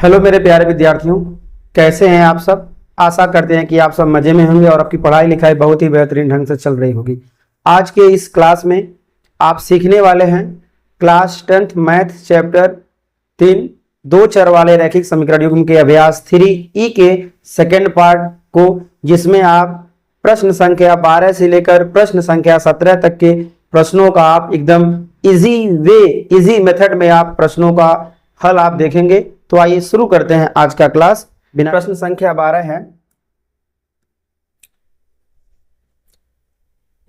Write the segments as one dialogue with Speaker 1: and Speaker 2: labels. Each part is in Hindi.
Speaker 1: हेलो मेरे प्यारे विद्यार्थियों, कैसे हैं आप सब। आशा करते हैं कि आप सब मज़े में होंगे और आपकी पढ़ाई लिखाई बहुत ही बेहतरीन ढंग से चल रही होगी। आज के इस क्लास में आप सीखने वाले हैं क्लास 10th मैथ चैप्टर 3 दो चर वाले रैखिक समीकरण युग्म के अभ्यास 3E के सेकेंड पार्ट को, जिसमें आप प्रश्न संख्या 12 से लेकर प्रश्न संख्या 17 तक के प्रश्नों का आप एकदम इजी मेथड में आप प्रश्नों का हल आप देखेंगे। तो आइए शुरू करते हैं आज का क्लास। बिना प्रश्न संख्या 12 है,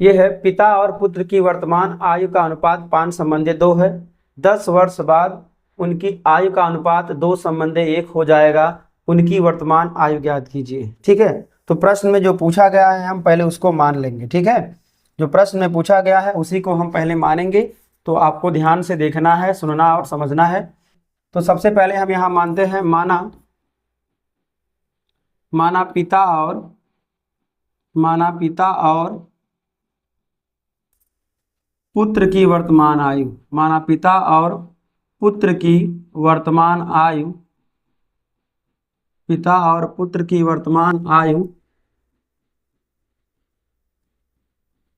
Speaker 1: यह है पिता और पुत्र की वर्तमान आयु का अनुपात 5:2 है। 10 वर्ष बाद उनकी आयु का अनुपात 2:1 हो जाएगा। उनकी वर्तमान आयु ज्ञात कीजिए। ठीक है, तो प्रश्न में जो पूछा गया है हम पहले उसको मान लेंगे। ठीक है, जो प्रश्न में पूछा गया है उसी को हम पहले मानेंगे। तो आपको ध्यान से देखना है, सुनना और समझना है। तो सबसे पहले हम यहाँ मानते हैं माना पिता और पुत्र की वर्तमान आयु। माना पिता और पुत्र की वर्तमान आयु, पिता और पुत्र की वर्तमान आयु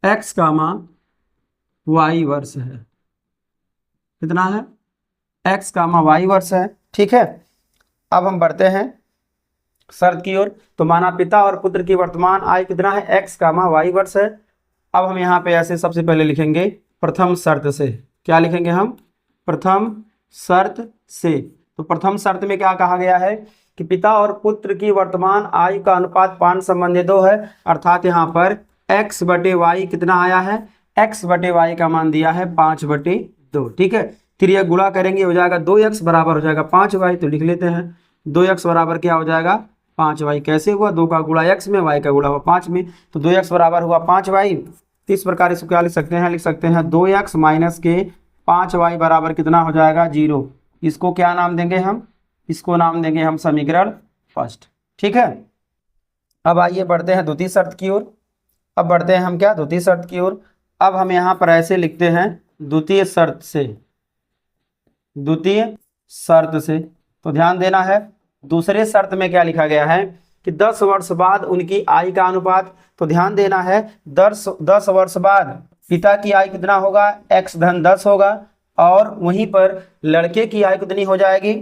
Speaker 1: x, y वर्ष है। कितना है? x, y वर्ष है। ठीक है, अब हम बढ़ते हैं शर्त की ओर। तो माना पिता और पुत्र की वर्तमान आयु कितना है? x, y वर्ष है। अब हम यहाँ पे ऐसे सबसे पहले लिखेंगे प्रथम शर्त से। क्या लिखेंगे हम? प्रथम शर्त से। तो प्रथम शर्त में क्या कहा गया है कि पिता और पुत्र की वर्तमान आयु का अनुपात 5:2 है, अर्थात यहाँ पर x/y कितना आया है? x/y का मान दिया है 5/2। ठीक है, फिर यह गुणा करेंगे, हो जाएगा 2x बराबर हो जाएगा 5y। तो लिख लेते हैं 2x बराबर क्या हो जाएगा? 5y। कैसे हुआ? 2 का गुणा x में, y का गुणा हुआ 5 में। तो 2x बराबर हुआ 5y। इस प्रकार इसको क्या लिख सकते हैं? लिख सकते हैं 2x माइनस के 5y बराबर कितना हो जाएगा? 0। इसको क्या नाम देंगे हम? इसको नाम देंगे हम समीकरण फर्स्ट। ठीक है, अब आइए बढ़ते हैं द्वितीय शर्त की ओर। अब बढ़ते हैं हम क्या? द्वितीय शर्त की ओर। अब हम यहाँ पर ऐसे लिखते हैं द्वितीय शर्त से। द्वितीय शर्त से तो ध्यान देना है, दूसरे शर्त में क्या लिखा गया है कि 10 वर्ष बाद उनकी आयु का अनुपात। तो ध्यान देना है 10 वर्ष बाद पिता की आयु कितना होगा? x/10 होगा, और वहीं पर लड़के की आयु कितनी हो जाएगी?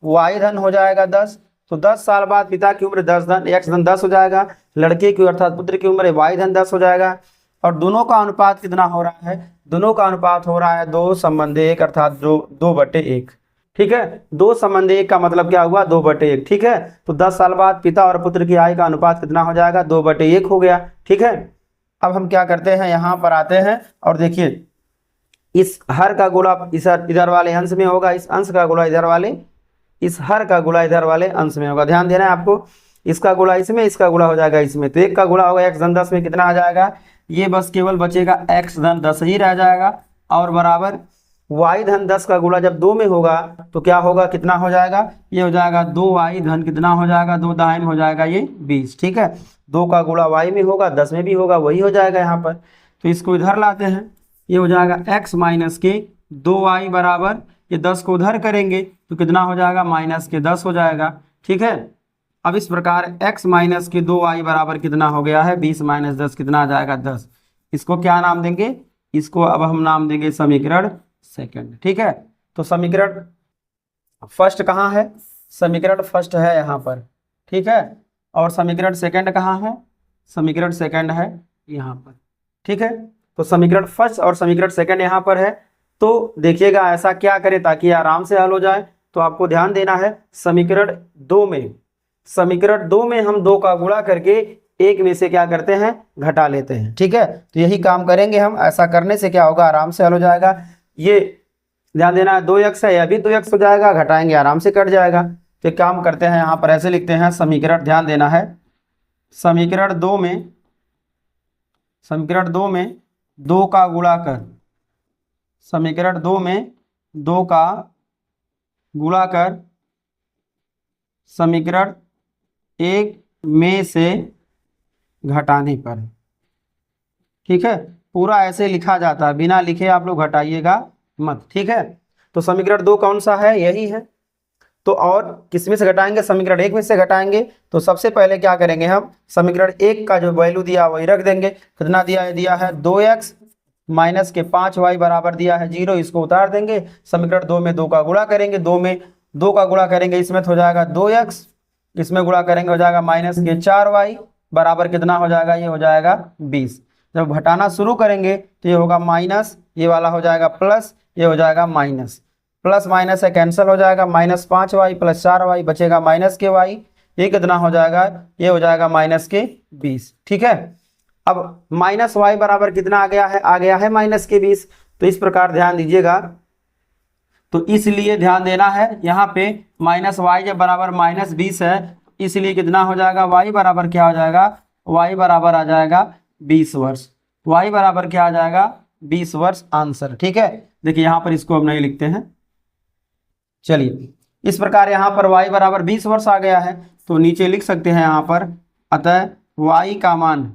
Speaker 1: y हो जाएगा 10। तो 10 साल बाद पिता की उम्र x/10 हो जाएगा, लड़के की अर्थात पुत्र की उम्र y/10 हो जाएगा। और दोनों का अनुपात कितना हो रहा है? दोनों का अनुपात हो रहा है 2:1, अर्थात 2/1। ठीक है, 2:1 का मतलब क्या हुआ? 2/1। ठीक है, तो 10 साल बाद पिता और पुत्र की आयु का अनुपात कितना हो जाएगा? 2/1 हो गया। ठीक है, अब हम क्या करते हैं, यहाँ पर आते हैं और देखिए इस हर का गुणा इधर वाले अंश में होगा, इस अंश का गुणा इधर वाले, इस हर का गुणा इधर वाले अंश में होगा। ध्यान देना है आपको, इसका गुणा इसमें, इसका गुणा हो जाएगा इसमें। तो एक का गुणा होगा x/10 में, कितना आ जाएगा? ये बस केवल बचेगा x/10 ही रह जाएगा, और बराबर y/10 का गुणा जब 2 में होगा तो क्या होगा? कितना हो जाएगा? ये हो जाएगा 2y कितना हो जाएगा? 2 दाहिन हो जाएगा ये 20। ठीक है, 2 का गुणा y में होगा, 10 में भी होगा, वही हो जाएगा यहाँ पर। तो इसको इधर लाते हैं, ये हो जाएगा x माइनस के 2y बराबर, ये 10 को उधर करेंगे तो कितना हो जाएगा? -10 हो जाएगा। ठीक है, अब इस प्रकार x माइनस के 2y बराबर कितना हो गया है? 20 - 10 कितना आ जाएगा? 10। इसको क्या नाम देंगे? इसको अब हम नाम देंगे समीकरण सेकंड। ठीक है, तो समीकरण फर्स्ट कहाँ है? समीकरण फर्स्ट है यहाँ पर। ठीक है, और समीकरण सेकंड कहाँ है? समीकरण सेकंड है यहाँ पर। ठीक है, तो समीकरण फर्स्ट और समीकरण सेकंड यहाँ पर है। तो देखिएगा ऐसा क्या करें ताकि आराम से हल हो जाए। तो आपको ध्यान देना है समीकरण 2 में हम 2 का गुणा करके 1 में से क्या करते हैं? घटा लेते हैं। ठीक है, तो यही काम करेंगे हम। ऐसा करने से क्या होगा? आराम से हल हो जाएगा। ये ध्यान देना है 2x है, यह भी 2x हो जाएगा, घटाएंगे आराम से कट जाएगा। तो काम करते हैं यहाँ पर ऐसे लिखते हैं समीकरण, ध्यान देना है समीकरण 2 में 2 का गुणा कर, समीकरण 2 में 2 का गुणा कर समीकरण 1 में से घटाने पर। ठीक है, पूरा ऐसे लिखा जाता है, बिना लिखे आप लोग घटाइएगा मत। ठीक है, तो समीकरण 2 कौन सा है? यही है। तो और किसमें से घटाएंगे, समीकरण 1 में से घटाएंगे। तो सबसे पहले क्या करेंगे, हम समीकरण 1 का जो वैल्यू दिया वही रख देंगे। कितना दिया है, दिया है 2x माइनस के 5y बराबर दिया है 0, इसको उतार देंगे। समीकरण 2 में 2 का गुणा करेंगे, 2 में 2 का गुणा करेंगे, इसमें तो हो जाएगा 2x, इसमें गुणा करेंगे हो जाएगा माइनस के 4y बराबर कितना हो जाएगा, ये हो जाएगा 20। जब घटाना शुरू करेंगे तो ये होगा माइनस, ये वाला हो जाएगा प्लस, ये हो जाएगा माइनस। प्लस माइनस है कैंसिल हो जाएगा, माइनस 5y प्लस 4y बचेगा माइनस के y, ये कितना हो जाएगा, ये हो जाएगा माइनस के 20। ठीक है, अब माइनस y बराबर कितना आ गया है, आ गया है माइनस के 20। तो इस प्रकार ध्यान दीजिएगा, तो इसलिए ध्यान देना है यहाँ पे माइनस वाई जब बराबर माइनस 20 है, इसलिए कितना हो जाएगा, y बराबर क्या हो जाएगा, y बराबर आ जाएगा 20 वर्ष। y बराबर क्या आ जाएगा, 20 वर्ष आंसर। ठीक है, देखिए यहाँ पर इसको हम नहीं लिखते हैं। चलिए, इस प्रकार यहाँ पर y बराबर 20 वर्ष आ गया है, तो नीचे लिख सकते हैं यहाँ पर, अतः y का मान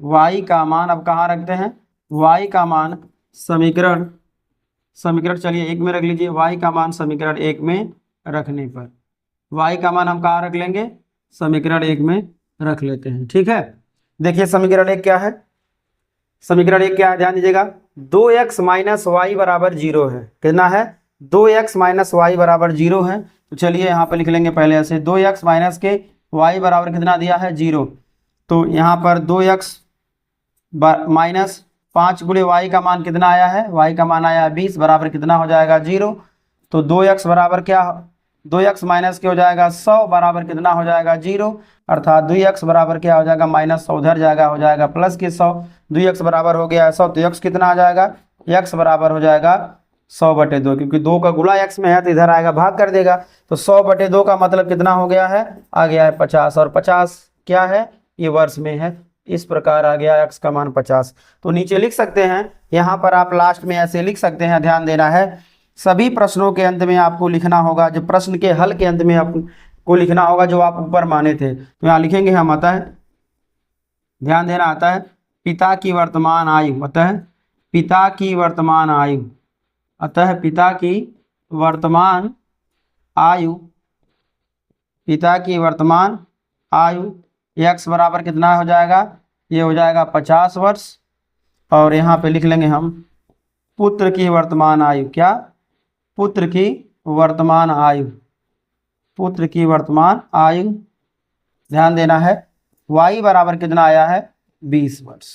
Speaker 1: अब कहाँ रखते हैं, y का मान समीकरण चलिए 1 में रख लीजिए। y का मान समीकरण 1 में रखने पर y का मान हम कहाँ रख लेंगे, समीकरण 1 में रख लेते हैं। ठीक है, देखिए समीकरण 1 क्या है, समीकरण 1 क्या है, ध्यान दीजिएगा, 2x माइनस वाई बराबर 0 है। कितना है, 2x माइनस वाई बराबर 0 है। तो चलिए यहाँ पे लिख लेंगे पहले ऐसे, 2x माइनस के y बराबर कितना दिया है, 0। तो यहाँ पर 2x माइनस 5 गुणे वाई का मान कितना आया है, y का मान आया है 20 बराबर कितना हो जाएगा, 0। तो 2x बराबर क्या, 2x माइनस के हो जाएगा 100 बराबर कितना हो जाएगा, 0। अर्थात 2x बराबर क्या हो जाएगा, माइनस 100 उधर जाएगा, हो जाएगा प्लस के 100। 2x बराबर हो गया 100, तो x कितना आ जाएगा, x बराबर हो जाएगा 100/2, क्योंकि 2 का गुणा x में है तो इधर आएगा भाग कर देगा। तो 100/2 का मतलब कितना हो गया है, आ गया है 50, और 50 क्या है, ये वर्ष में है। इस प्रकार आ गया x का मान 50। तो नीचे लिख सकते हैं, यहाँ पर आप लास्ट में ऐसे लिख सकते हैं, ध्यान देना है, सभी प्रश्नों के अंत में आपको लिखना होगा, जो प्रश्न के हल के अंत में आपको लिखना होगा जो आप ऊपर माने थे। तो यहाँ लिखेंगे हम, आता है, ध्यान देना, आता है पिता की वर्तमान आयु, अतः पिता की वर्तमान आयु, अतः पिता की वर्तमान आयु, पिता की वर्तमान आयु x बराबर कितना हो जाएगा, ये हो जाएगा 50 वर्ष। और यहाँ पे लिख लेंगे हम पुत्र की वर्तमान आयु, क्या, पुत्र की वर्तमान आयु, पुत्र की वर्तमान आयु, ध्यान देना है, y बराबर कितना आया है, 20 वर्ष।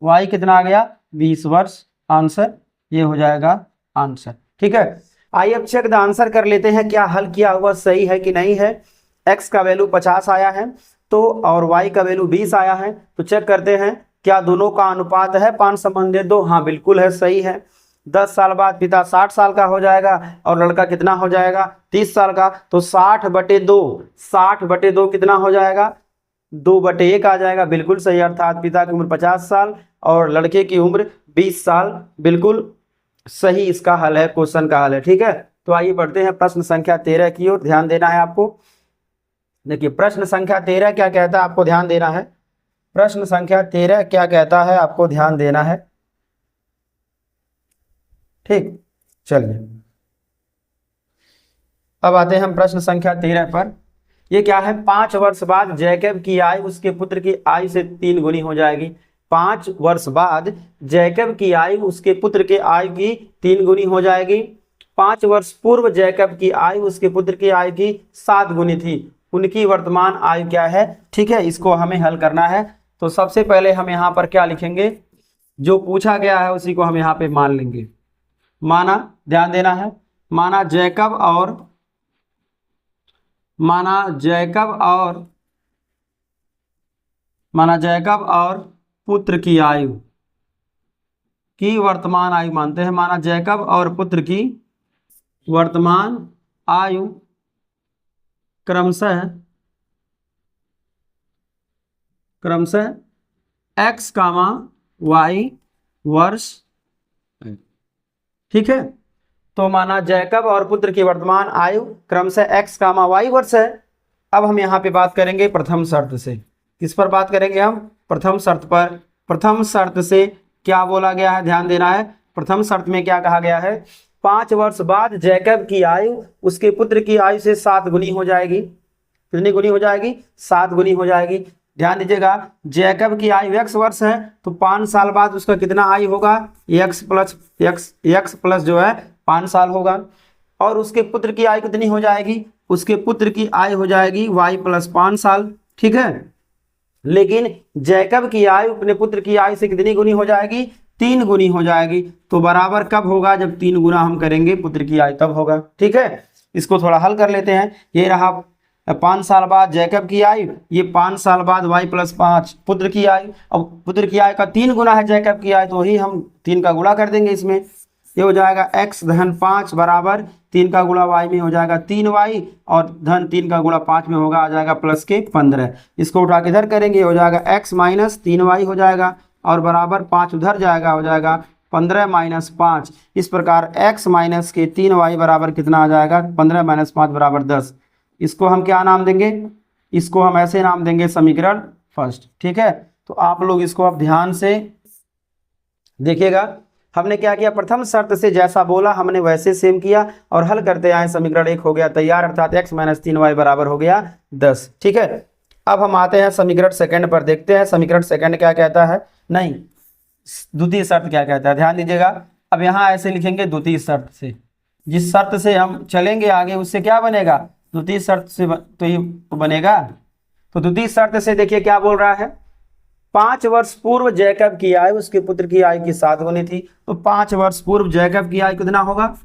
Speaker 1: y कितना आ गया, 20 वर्ष आंसर, ये हो जाएगा आंसर। ठीक है, आइए अब चेक द आंसर कर लेते हैं, क्या हल किया हुआ सही है कि नहीं है। x का वैल्यू 50 आया है, तो और y का वैल्यू 20 आया है। तो चेक करते हैं क्या दोनों का अनुपात है 5:2। हाँ बिल्कुल है, सही है। 10 साल बाद पिता 60 साल का हो जाएगा और लड़का कितना हो जाएगा, 30 साल का। तो 60/2, 60/2 कितना हो जाएगा, 2/1 आ जाएगा। बिल्कुल सही, अर्थात पिता की उम्र 50 साल और लड़के की उम्र 20 साल। बिल्कुल सही इसका हल है, क्वेश्चन का हल है। ठीक है, तो आइए बढ़ते हैं प्रश्न संख्या 13 की ओर। ध्यान देना है आपको। देखिए प्रश्न संख्या 13 क्या कहता है, आपको ध्यान देना है। प्रश्न संख्या 13 क्या कहता है, आपको ध्यान देना है। ठीक, चलिए अब आते हैं हम प्रश्न संख्या 13 पर। ये क्या है, 5 वर्ष बाद जैकब की आयु उसके पुत्र की आयु से 3 गुनी हो जाएगी। 5 वर्ष बाद जैकब की आयु उसके पुत्र के आयु की 3 गुनी हो जाएगी। 5 वर्ष पूर्व जैकब की आयु उसके पुत्र की आयु की 7 गुनी थी। उनकी वर्तमान आयु क्या है। ठीक है, इसको हमें हल करना है। तो सबसे पहले हम यहाँ पर क्या लिखेंगे, जो पूछा गया है उसी को हम यहाँ पे मान लेंगे। माना, ध्यान देना है, माना जैकब और पुत्र की आयु की वर्तमान आयु मानते हैं। माना जैकब और पुत्र की वर्तमान आयु क्रमशः x, y वर्ष। ठीक है, तो माना जैकब और पुत्र की वर्तमान आयु क्रमशः x, y वर्ष है। अब हम यहाँ पे बात करेंगे प्रथम शर्त से। किस पर बात करेंगे हम, प्रथम शर्त पर। प्रथम शर्त से क्या बोला गया है, ध्यान देना है। प्रथम शर्त में क्या कहा गया है, 5 वर्ष बाद जैकब की आयु उसके पुत्र की आयु से 7 गुनी हो जाएगी। कितनी गुनी हो जाएगी? 7 गुनी हो जाएगी। ध्यान दीजिएगा, जैकब की आयु x वर्ष है तो 5 साल बाद उसका कितना आयु होगा? x प्लस जो है 5 साल होगा। और उसके पुत्र की आयु कितनी हो जाएगी? उसके पुत्र की आयु हो जाएगी y प्लस 5 साल। ठीक है, लेकिन जैकब की आयु अपने पुत्र की आयु से कितनी गुनी हो जाएगी? 3 गुनी हो जाएगी। तो बराबर कब होगा? जब 3 गुना हम करेंगे पुत्र की आयु तब होगा। ठीक है, इसको थोड़ा हल कर लेते हैं। ये रहा 5 साल बाद जैकब की आयु, ये 5 साल बाद y प्लस 5 पुत्र की आयु। अब पुत्र की आयु का 3 गुना है जैकब की आयु, तो वही हम 3 का गुणा कर देंगे इसमें। ये हो जाएगा x धन 5 बराबर 3 का गुणा y में हो जाएगा 3y और धन 3 का गुणा 5 में होगा आ जाएगा प्लस के 15। इसको उठा के इधर करेंगे, हो जाएगा x माइनस 3y हो जाएगा और बराबर 5 उधर जाएगा, हो जाएगा 15 माइनस 5। इस प्रकार x माइनस के 3y बराबर कितना आ जाएगा? 15 माइनस 5 बराबर 10। इसको हम क्या नाम देंगे? इसको हम ऐसे नाम देंगे समीकरण फर्स्ट। ठीक है, तो आप लोग इसको अब ध्यान से देखिएगा। हमने क्या किया? प्रथम शर्त से जैसा बोला हमने वैसे सेम किया और हल करते आए। समीकरण 1 हो गया तैयार, अर्थात x माइनस 3y बराबर हो गया 10। ठीक है, अब हम आते हैं समीकरण सेकंड पर, देखते हैं समीकरण सेकंड क्या कहता है। नहीं, द्वितीय शर्त क्या कहता है, ध्यान दीजिएगा। अब यहाँ ऐसे लिखेंगे द्वितीय शर्त से, जिस शर्त से हम चलेंगे आगे उससे क्या बनेगा? द्वितीय शर्त से तो ये बनेगा। तो द्वितीय शर्त से देखिए क्या बोल रहा है, 5 वर्ष पूर्व जैकब की आयु उसके पुत्र की आयु की 7 गुनी थी। तो 5 वर्ष पूर्व जैकब की आयु कितना होगा?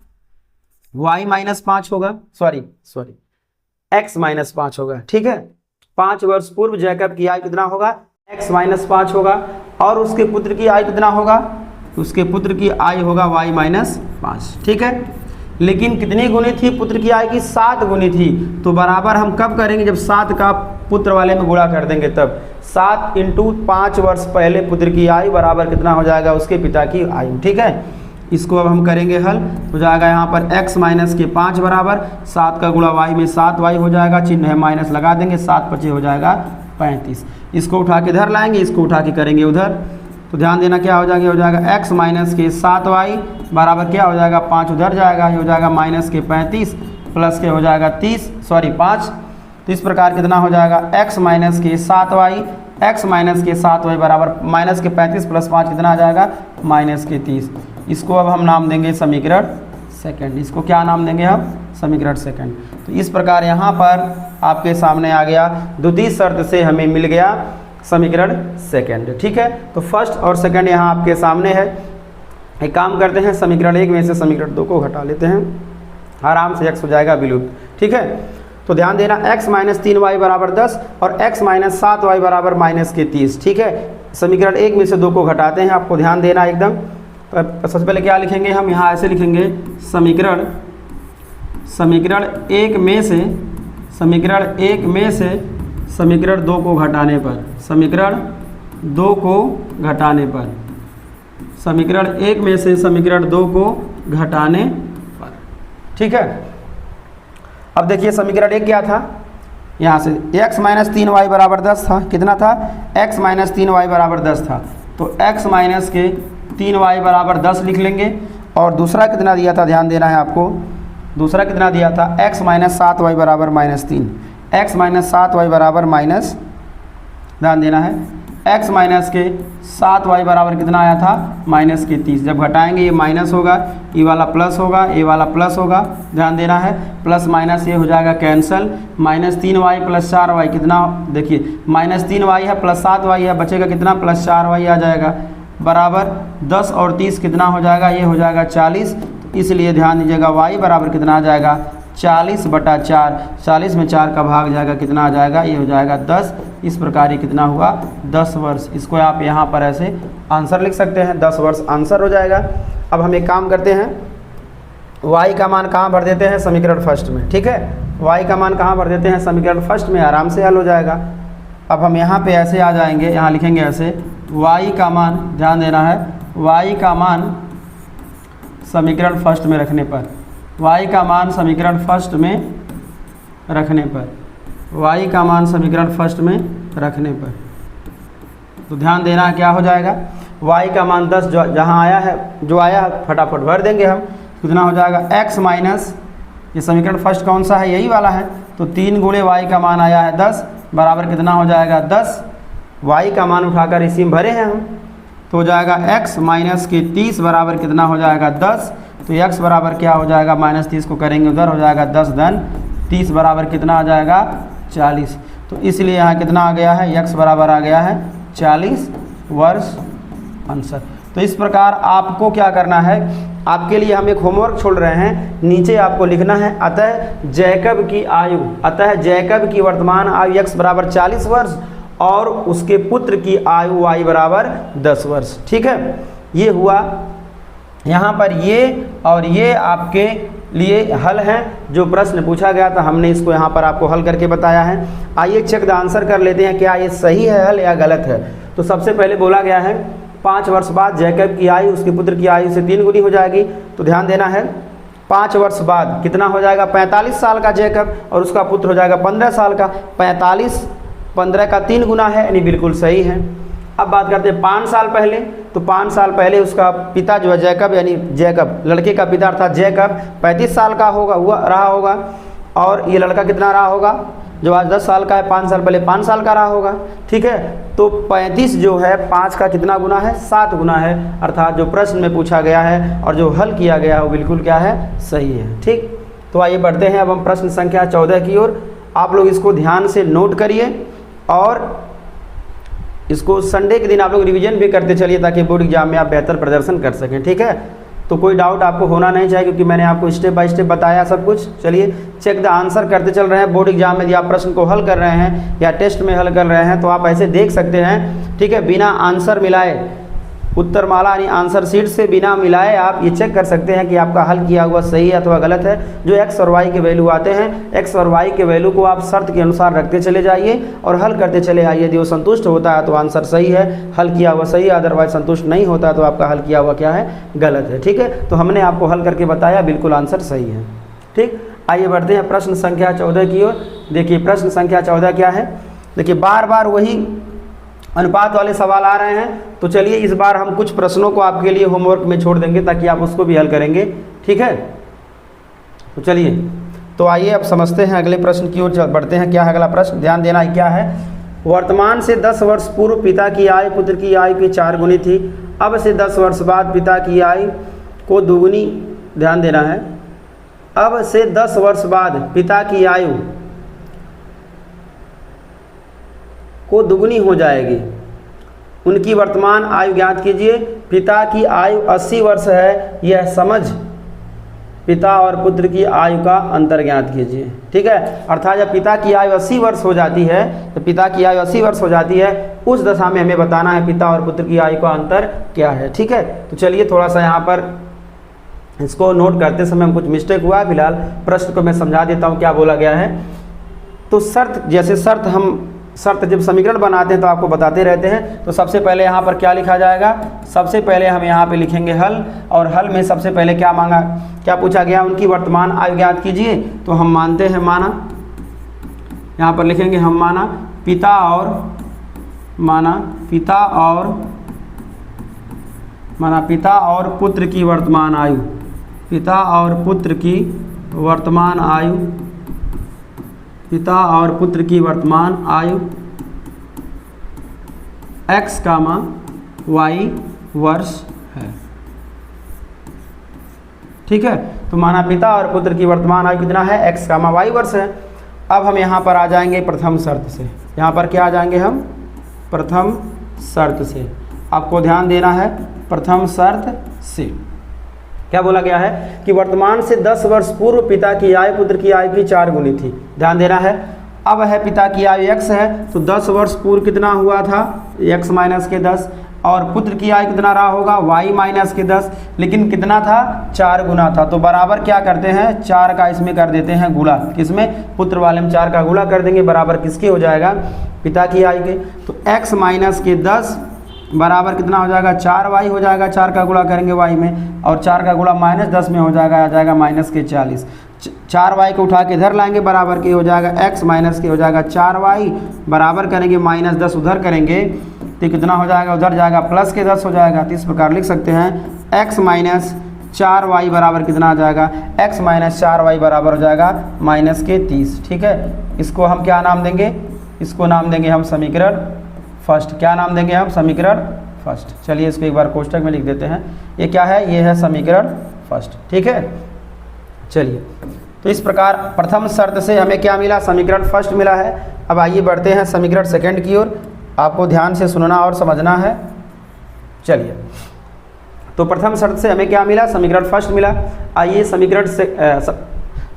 Speaker 1: y माइनस 5 होगा, सॉरी x माइनस 5 होगा। ठीक है, 5 वर्ष पूर्व जैकब की आयु कितना होगा? x माइनस 5 होगा। और उसके पुत्र की आयु कितना होगा? उसके पुत्र की आयु होगा y माइनस 5। ठीक है, लेकिन कितनी गुनी थी पुत्र की आयु की? 7 गुनी थी। तो बराबर हम कब करेंगे? जब 7 का पुत्र वाले में गुणा कर देंगे तब। 7 इंटू 5 वर्ष पहले पुत्र की आयु बराबर कितना हो जाएगा? उसके पिता की आयु। ठीक है, इसको अब हम करेंगे हल, हो जाएगा यहाँ पर x माइनस के 5 बराबर 7 का गुणा y में 7y हो जाएगा, चिन्ह है माइनस लगा देंगे, 7 पचे हो जाएगा 35। इसको उठा के इधर लाएंगे, इसको उठा के करेंगे उधर। तो ध्यान देना क्या हो जाएगा? हो जाएगा x माइनस के 7y बराबर क्या हो जाएगा? 5 उधर जाएगा, ये हो जाएगा माइनस के 35 प्लस के हो जाएगा 5। तो इस प्रकार कितना हो जाएगा? x माइनस के 7y बराबर माइनस के 35 प्लस 5 कितना आ जाएगा? माइनस के 30। इसको अब हम नाम देंगे समीकरण सेकंड। इसको क्या नाम देंगे हम? समीकरण सेकंड। तो इस प्रकार यहाँ पर आपके सामने आ गया, द्वितीय शर्त से हमें मिल गया समीकरण सेकंड। ठीक है, तो फर्स्ट और सेकंड यहाँ आपके सामने है। एक काम करते हैं, समीकरण 1 में से समीकरण 2 को हटा लेते हैं, आराम से x हो जाएगा विलुप्त। ठीक है, तो ध्यान देना, x माइनस 3y बराबर 10 और x माइनस 7y बराबर माइनस के 30। ठीक है, समीकरण 1 में से 2 को घटाते हैं, आपको ध्यान देना एकदम। सबसे पहले क्या लिखेंगे हम? यहाँ ऐसे लिखेंगे समीकरण 1 में से समीकरण 2 को घटाने पर, समीकरण 2 को घटाने पर, समीकरण 1 में से समीकरण 2 को घटाने पर। ठीक है, अब देखिए समीकरण 1 क्या था? यहाँ से x माइनस 3y बराबर 10 था। कितना था? x माइनस 3y बराबर 10 था। तो x माइनस के 3y बराबर 10 लिख लेंगे। और दूसरा कितना दिया था? ध्यान देना है आपको, दूसरा कितना दिया था? x माइनस 7y बराबर माइनस 3। x माइनस 7y बराबर माइनस, ध्यान देना है, x माइनस के 7y बराबर कितना आया था? माइनस के 30। जब घटाएंगे ये माइनस होगा, ये वाला प्लस होगा, ये वाला प्लस होगा, ध्यान देना है, प्लस माइनस ये हो जाएगा cancel. Minus 3y plus 4y कितना? देखिए माइनस 3y है प्लस 7y है, बचेगा कितना? प्लस 4y आ जाएगा, बराबर 10 और 30 कितना हो जाएगा? ये हो जाएगा 40। तो इसलिए ध्यान दीजिएगा y बराबर कितना आ जाएगा? 40/4। 40 में 4 का भाग जाएगा, कितना आ जाएगा? ये हो जाएगा 10। इस प्रकार ये कितना हुआ? 10 वर्ष। इसको आप यहाँ पर ऐसे आंसर लिख सकते हैं, 10 वर्ष आंसर हो जाएगा। अब हम एक काम करते हैं, y का मान कहाँ भर देते हैं? समीकरण फर्स्ट में। ठीक है, y का मान कहाँ भर देते हैं? समीकरण फर्स्ट में, आराम से हल हो जाएगा। अब हम यहाँ पे ऐसे आ जाएंगे, यहाँ लिखेंगे ऐसे, y का मान, ध्यान देना है, y का मान समीकरण फर्स्ट में रखने पर, y का मान समीकरण फर्स्ट में रखने पर, y का मान समीकरण फर्स्ट में रखने पर, तो ध्यान देना क्या हो जाएगा? y का मान 10 जो जहाँ आया है, जो आया है फटाफट भर देंगे हम। कितना हो जाएगा x माइनस, ये समीकरण फर्स्ट कौन सा है, यही वाला है, तो 3 गुणे y का मान आया है 10 बराबर कितना हो जाएगा 10, y का मान उठाकर इसी में भरे हैं हम, तो हो जाएगा x माइनस के 30 बराबर कितना हो जाएगा 10, तो x बराबर क्या हो जाएगा -30 को करेंगे उधर हो जाएगा 10 धन 30 बराबर कितना आ जाएगा 40, तो इसलिए यहाँ कितना आ गया है, x बराबर आ गया है 40 वर्ष आंसर। तो इस प्रकार आपको क्या करना है, आपके लिए हम एक होमवर्क छोड़ रहे हैं, नीचे आपको लिखना है अतः जैकब की वर्तमान आयु x बराबर 40 वर्ष और उसके पुत्र की आयु y बराबर 10 वर्ष। ठीक है, ये हुआ यहाँ पर, ये और ये आपके लिए हल हैं जो प्रश्न पूछा गया था, हमने इसको यहाँ पर आपको हल करके बताया है। आइए चेक द आंसर कर लेते हैं, क्या ये सही है हल या गलत है। तो सबसे पहले बोला गया है 5 वर्ष बाद जैकब की आयु उसके पुत्र की आयु से 3 गुनी हो जाएगी, तो ध्यान देना है 5 वर्ष बाद कितना हो जाएगा 45 साल का जैकब और उसका पुत्र हो जाएगा 15 साल का, 45 15 का 3 गुना है, यानी बिल्कुल सही है। अब बात करते हैं 5 साल पहले, तो 5 साल पहले उसका पिता जो है जैकब, यानी जैकब लड़के का पिता अर्थात जैकब 35 साल का रहा होगा और ये लड़का कितना रहा होगा जो आज 10 साल का है, 5 साल पहले 5 साल का रहा होगा। ठीक है, तो 35 जो है 5 का कितना गुना है, 7 गुना है, अर्थात जो प्रश्न में पूछा गया है और जो हल किया गया है वो बिल्कुल क्या है, सही है। ठीक, तो आइए बढ़ते हैं अब हम प्रश्न संख्या 14 की ओर। आप लोग इसको ध्यान से नोट करिए और इसको संडे के दिन आप लोग रिवीजन भी करते चलिए ताकि बोर्ड एग्जाम में आप बेहतर प्रदर्शन कर सकें। ठीक है, तो कोई डाउट आपको होना नहीं चाहिए क्योंकि मैंने आपको स्टेप बाय स्टेप बताया सब कुछ। चलिए चेक द आंसर करते चल रहे हैं। बोर्ड एग्जाम में यदि आप प्रश्न को हल कर रहे हैं या टेस्ट में हल कर रहे हैं तो आप ऐसे देख सकते हैं। ठीक है, बिना आंसर मिलाए, उत्तरमाला यानी आंसर शीट से बिना मिलाए आप ये चेक कर सकते हैं कि आपका हल किया हुआ सही है अथवा गलत है। जो x और y के वैल्यू आते हैं, x और y के वैल्यू को आप शर्त के अनुसार रखते चले जाइए और हल करते चले आइए। यदि वो संतुष्ट होता है तो आंसर सही है, हल किया हुआ सही है, अदरवाइज संतुष्ट नहीं होता है तो आपका हल किया हुआ क्या है, गलत है। ठीक है, तो हमने आपको हल करके बताया, बिल्कुल आंसर सही है। ठीक, आइए बढ़ते हैं प्रश्न संख्या 14 की ओर। देखिए प्रश्न संख्या 14 क्या है, देखिए बार बार वही अनुपात वाले सवाल आ रहे हैं, तो चलिए इस बार हम कुछ प्रश्नों को आपके लिए होमवर्क में छोड़ देंगे ताकि आप उसको भी हल करेंगे। ठीक है, तो चलिए, तो आइए अब समझते हैं अगले प्रश्न की ओर बढ़ते हैं। क्या है अगला प्रश्न, ध्यान देना क्या है। वर्तमान से 10 वर्ष पूर्व पिता की आयु पुत्र की आयु की 4 गुनी थी, अब से 10 वर्ष बाद पिता की आयु को दुगुनी, ध्यान देना है, अब से 10 वर्ष बाद पिता की आयु को दुगुनी हो जाएगी। उनकी वर्तमान आयु ज्ञात कीजिए। पिता की आयु 80 वर्ष है, यह समझ पिता और पुत्र की आयु का अंतर ज्ञात कीजिए। ठीक है, अर्थात जब पिता की आयु 80 वर्ष हो जाती है, तो पिता की आयु 80 वर्ष हो जाती है, उस दशा में हमें बताना है पिता और पुत्र की आयु का अंतर क्या है। ठीक है, तो चलिए थोड़ा सा यहाँ पर इसको नोट करते समय हम कुछ मिस्टेक हुआ, फिलहाल प्रश्न को मैं समझा देता हूँ क्या बोला गया है। तो शर्त, जैसे शर्त जब समीकरण बनाते हैं तो आपको बताते रहते हैं। तो सबसे पहले यहाँ पर क्या लिखा जाएगा, सबसे पहले हम यहाँ पे लिखेंगे हल, और हल में सबसे पहले क्या पूछा गया, उनकी वर्तमान आयु ज्ञात कीजिए। तो हम मानते हैं माना, यहाँ पर लिखेंगे हम माना पिता और पुत्र की वर्तमान आयु, पिता और पुत्र की वर्तमान आयु x, y वर्ष है। ठीक है, तो माना पिता और पुत्र की वर्तमान आयु कितना है, x, y वर्ष है। अब हम यहाँ पर आ जाएंगे प्रथम शर्त से, यहाँ पर क्या आ जाएंगे हम, प्रथम शर्त से। आपको ध्यान देना है, प्रथम शर्त से क्या बोला गया है कि वर्तमान से 10 वर्ष पूर्व पिता की आयु पुत्र की आयु की 4 गुनी थी। ध्यान देना है, अब है पिता की आयु x है, तो 10 वर्ष पूर्व कितना हुआ था, x माइनस के 10, और पुत्र की आयु कितना रहा होगा, y माइनस के 10, लेकिन कितना था, 4 गुना था। तो बराबर क्या करते हैं, 4 का इसमें कर देते हैं गुणा, किसमें, पुत्र वाले में 4 का गुणा कर देंगे, बराबर किसके हो जाएगा, पिता की आयु के। तो x माइनस के 10 बराबर कितना हो जाएगा, 4y हो जाएगा, 4 का गुणा करेंगे y में, और 4 का गुणा -10 में हो जाएगा, आ जाएगा माइनस के 40। 4y को उठा के इधर लाएंगे, बराबर के हो जाएगा x माइनस के हो जाएगा 4y, बराबर करेंगे -10 उधर करेंगे तो कितना हो जाएगा, उधर जाएगा प्लस के 10 हो जाएगा। तो इस प्रकार लिख सकते हैं x माइनस 4y बराबर कितना आ जाएगा, x माइनस 4y बराबर हो जाएगा माइनस के 30। ठीक है, इसको हम क्या नाम देंगे, इसको नाम देंगे हम समीकरण फर्स्ट। क्या नाम देंगे हम, समीकरण फर्स्ट। चलिए इसको एक बार कोष्टक में लिख देते हैं। ये क्या है, ये है समीकरण फर्स्ट। ठीक है, चलिए तो इस प्रकार प्रथम शर्त से हमें क्या मिला, समीकरण फर्स्ट मिला है। अब आइए बढ़ते हैं समीकरण सेकंड की ओर। आपको ध्यान से सुनना और समझना है। चलिए, तो प्रथम शर्त से हमें क्या मिला, समीकरण फर्स्ट मिला। आइए समीकरण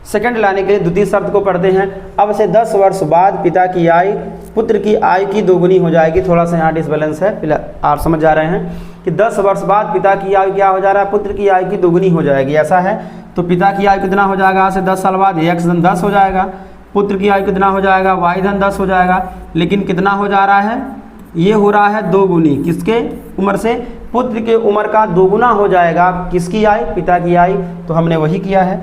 Speaker 1: सेकंड लाने के लिए द्वितीय शर्त को पढ़ते हैं। अब से 10 वर्ष बाद पिता की आय पुत्र की आय की दोगुनी हो जाएगी। थोड़ा सा यहाँ डिसबैलेंस है, आप समझ जा रहे हैं कि 10 वर्ष बाद पिता की आय क्या हो जा रहा है, पुत्र की आय की दोगुनी हो जाएगी। ऐसा है, तो पिता की आय कितना हो जाएगा, आज से 10 साल बाद x धन 10 हो जाएगा। पुत्र की आय कितना हो जाएगा, y धन 10 हो जाएगा। लेकिन कितना हो जा रहा है, ये हो रहा है दोगुनी, किसके उम्र से, पुत्र के उम्र का दोगुना हो जाएगा। किसकी आय, पिता की आय। तो हमने वही किया है,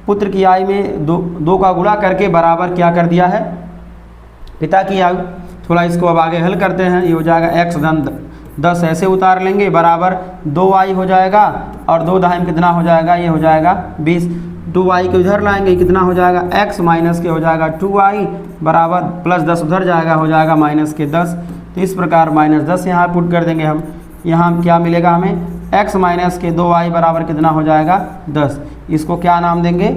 Speaker 1: पुत्र की आय में दो का गुणा करके बराबर क्या कर दिया है, पिता की आयु। थोड़ा इसको अब आगे हल करते हैं। ये हो जाएगा x धन 10 ऐसे उतार लेंगे बराबर 2y हो जाएगा, और 2 दाहिने कितना हो जाएगा, ये हो जाएगा 20। 2y को इधर लाएंगे, कितना हो जाएगा, x माइनस के हो जाएगा 2y बराबर प्लस 10 उधर जाएगा, हो जाएगा माइनस के 10। तो इस प्रकार माइनस 10 यहाँ पुट कर देंगे हम। यहाँ क्या मिलेगा हमें, x माइनस के 2y बराबर कितना हो जाएगा 10। इसको क्या नाम देंगे,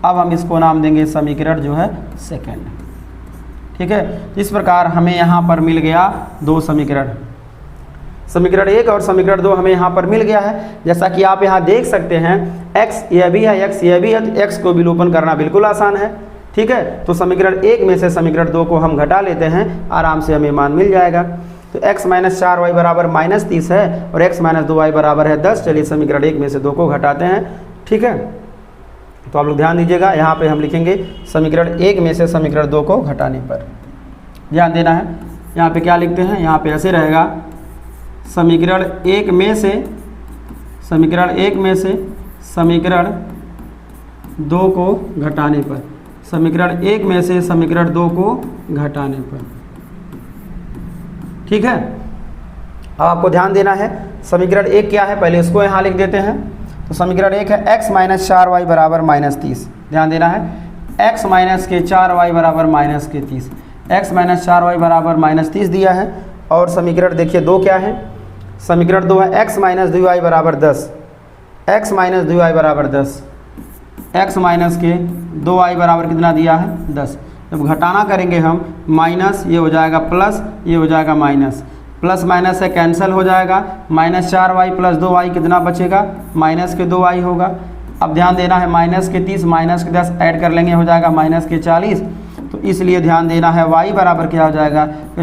Speaker 1: अब हम इसको नाम देंगे समीकरण जो है सेकंड। ठीक है, इस प्रकार हमें यहाँ पर मिल गया 2 समीकरण, समीकरण 1 और समीकरण 2 हमें यहाँ पर मिल गया है। जैसा कि आप यहाँ देख सकते हैं, x यह भी है, x यह भी है, तो x को विलोपन करना बिल्कुल आसान है। ठीक है, तो समीकरण 1 में से समीकरण 2 को हम घटा लेते हैं, आराम से हमें मान मिल जाएगा। तो x माइनस 4y बराबर माइनस 30 है, और x माइनस 2y बराबर है 10। चलिए समीकरण 1 में से 2 को घटाते हैं। ठीक है, तो आप लोग ध्यान दीजिएगा, यहाँ पे हम लिखेंगे समीकरण 1 में से समीकरण 2 को घटाने पर ध्यान देना है। यहाँ पे क्या लिखते हैं, यहाँ पे ऐसे रहेगा, समीकरण 1 में से समीकरण 2 को घटाने पर, समीकरण 1 में से समीकरण 2 को घटाने पर। ठीक है, अब आपको ध्यान देना है, समीकरण 1 क्या है, पहले इसको यहाँ लिख देते हैं। तो समीकरण 1 है x माइनस 4y बराबर माइनस 30। ध्यान देना है, x माइनस के 4y बराबर माइनस के 30, x माइनस 4y बराबर माइनस 30 दिया है। और समीकरण देखिए 2 क्या है, समीकरण 2 है x माइनस 2y बराबर 10, x माइनस 2y बराबर 10, x माइनस के 2y बराबर कितना दिया है 10। जब घटाना करेंगे हम, माइनस ये हो जाएगा प्लस, ये हो जाएगा माइनस, प्लस माइनस से कैंसिल हो जाएगा, माइनस 4y प्लस 2y कितना बचेगा, माइनस के 2y होगा। अब ध्यान देना है, माइनस के 30 माइनस के 10 ऐड कर लेंगे, हो जाएगा माइनस के 40। तो इसलिए ध्यान देना है, y बराबर क्या हो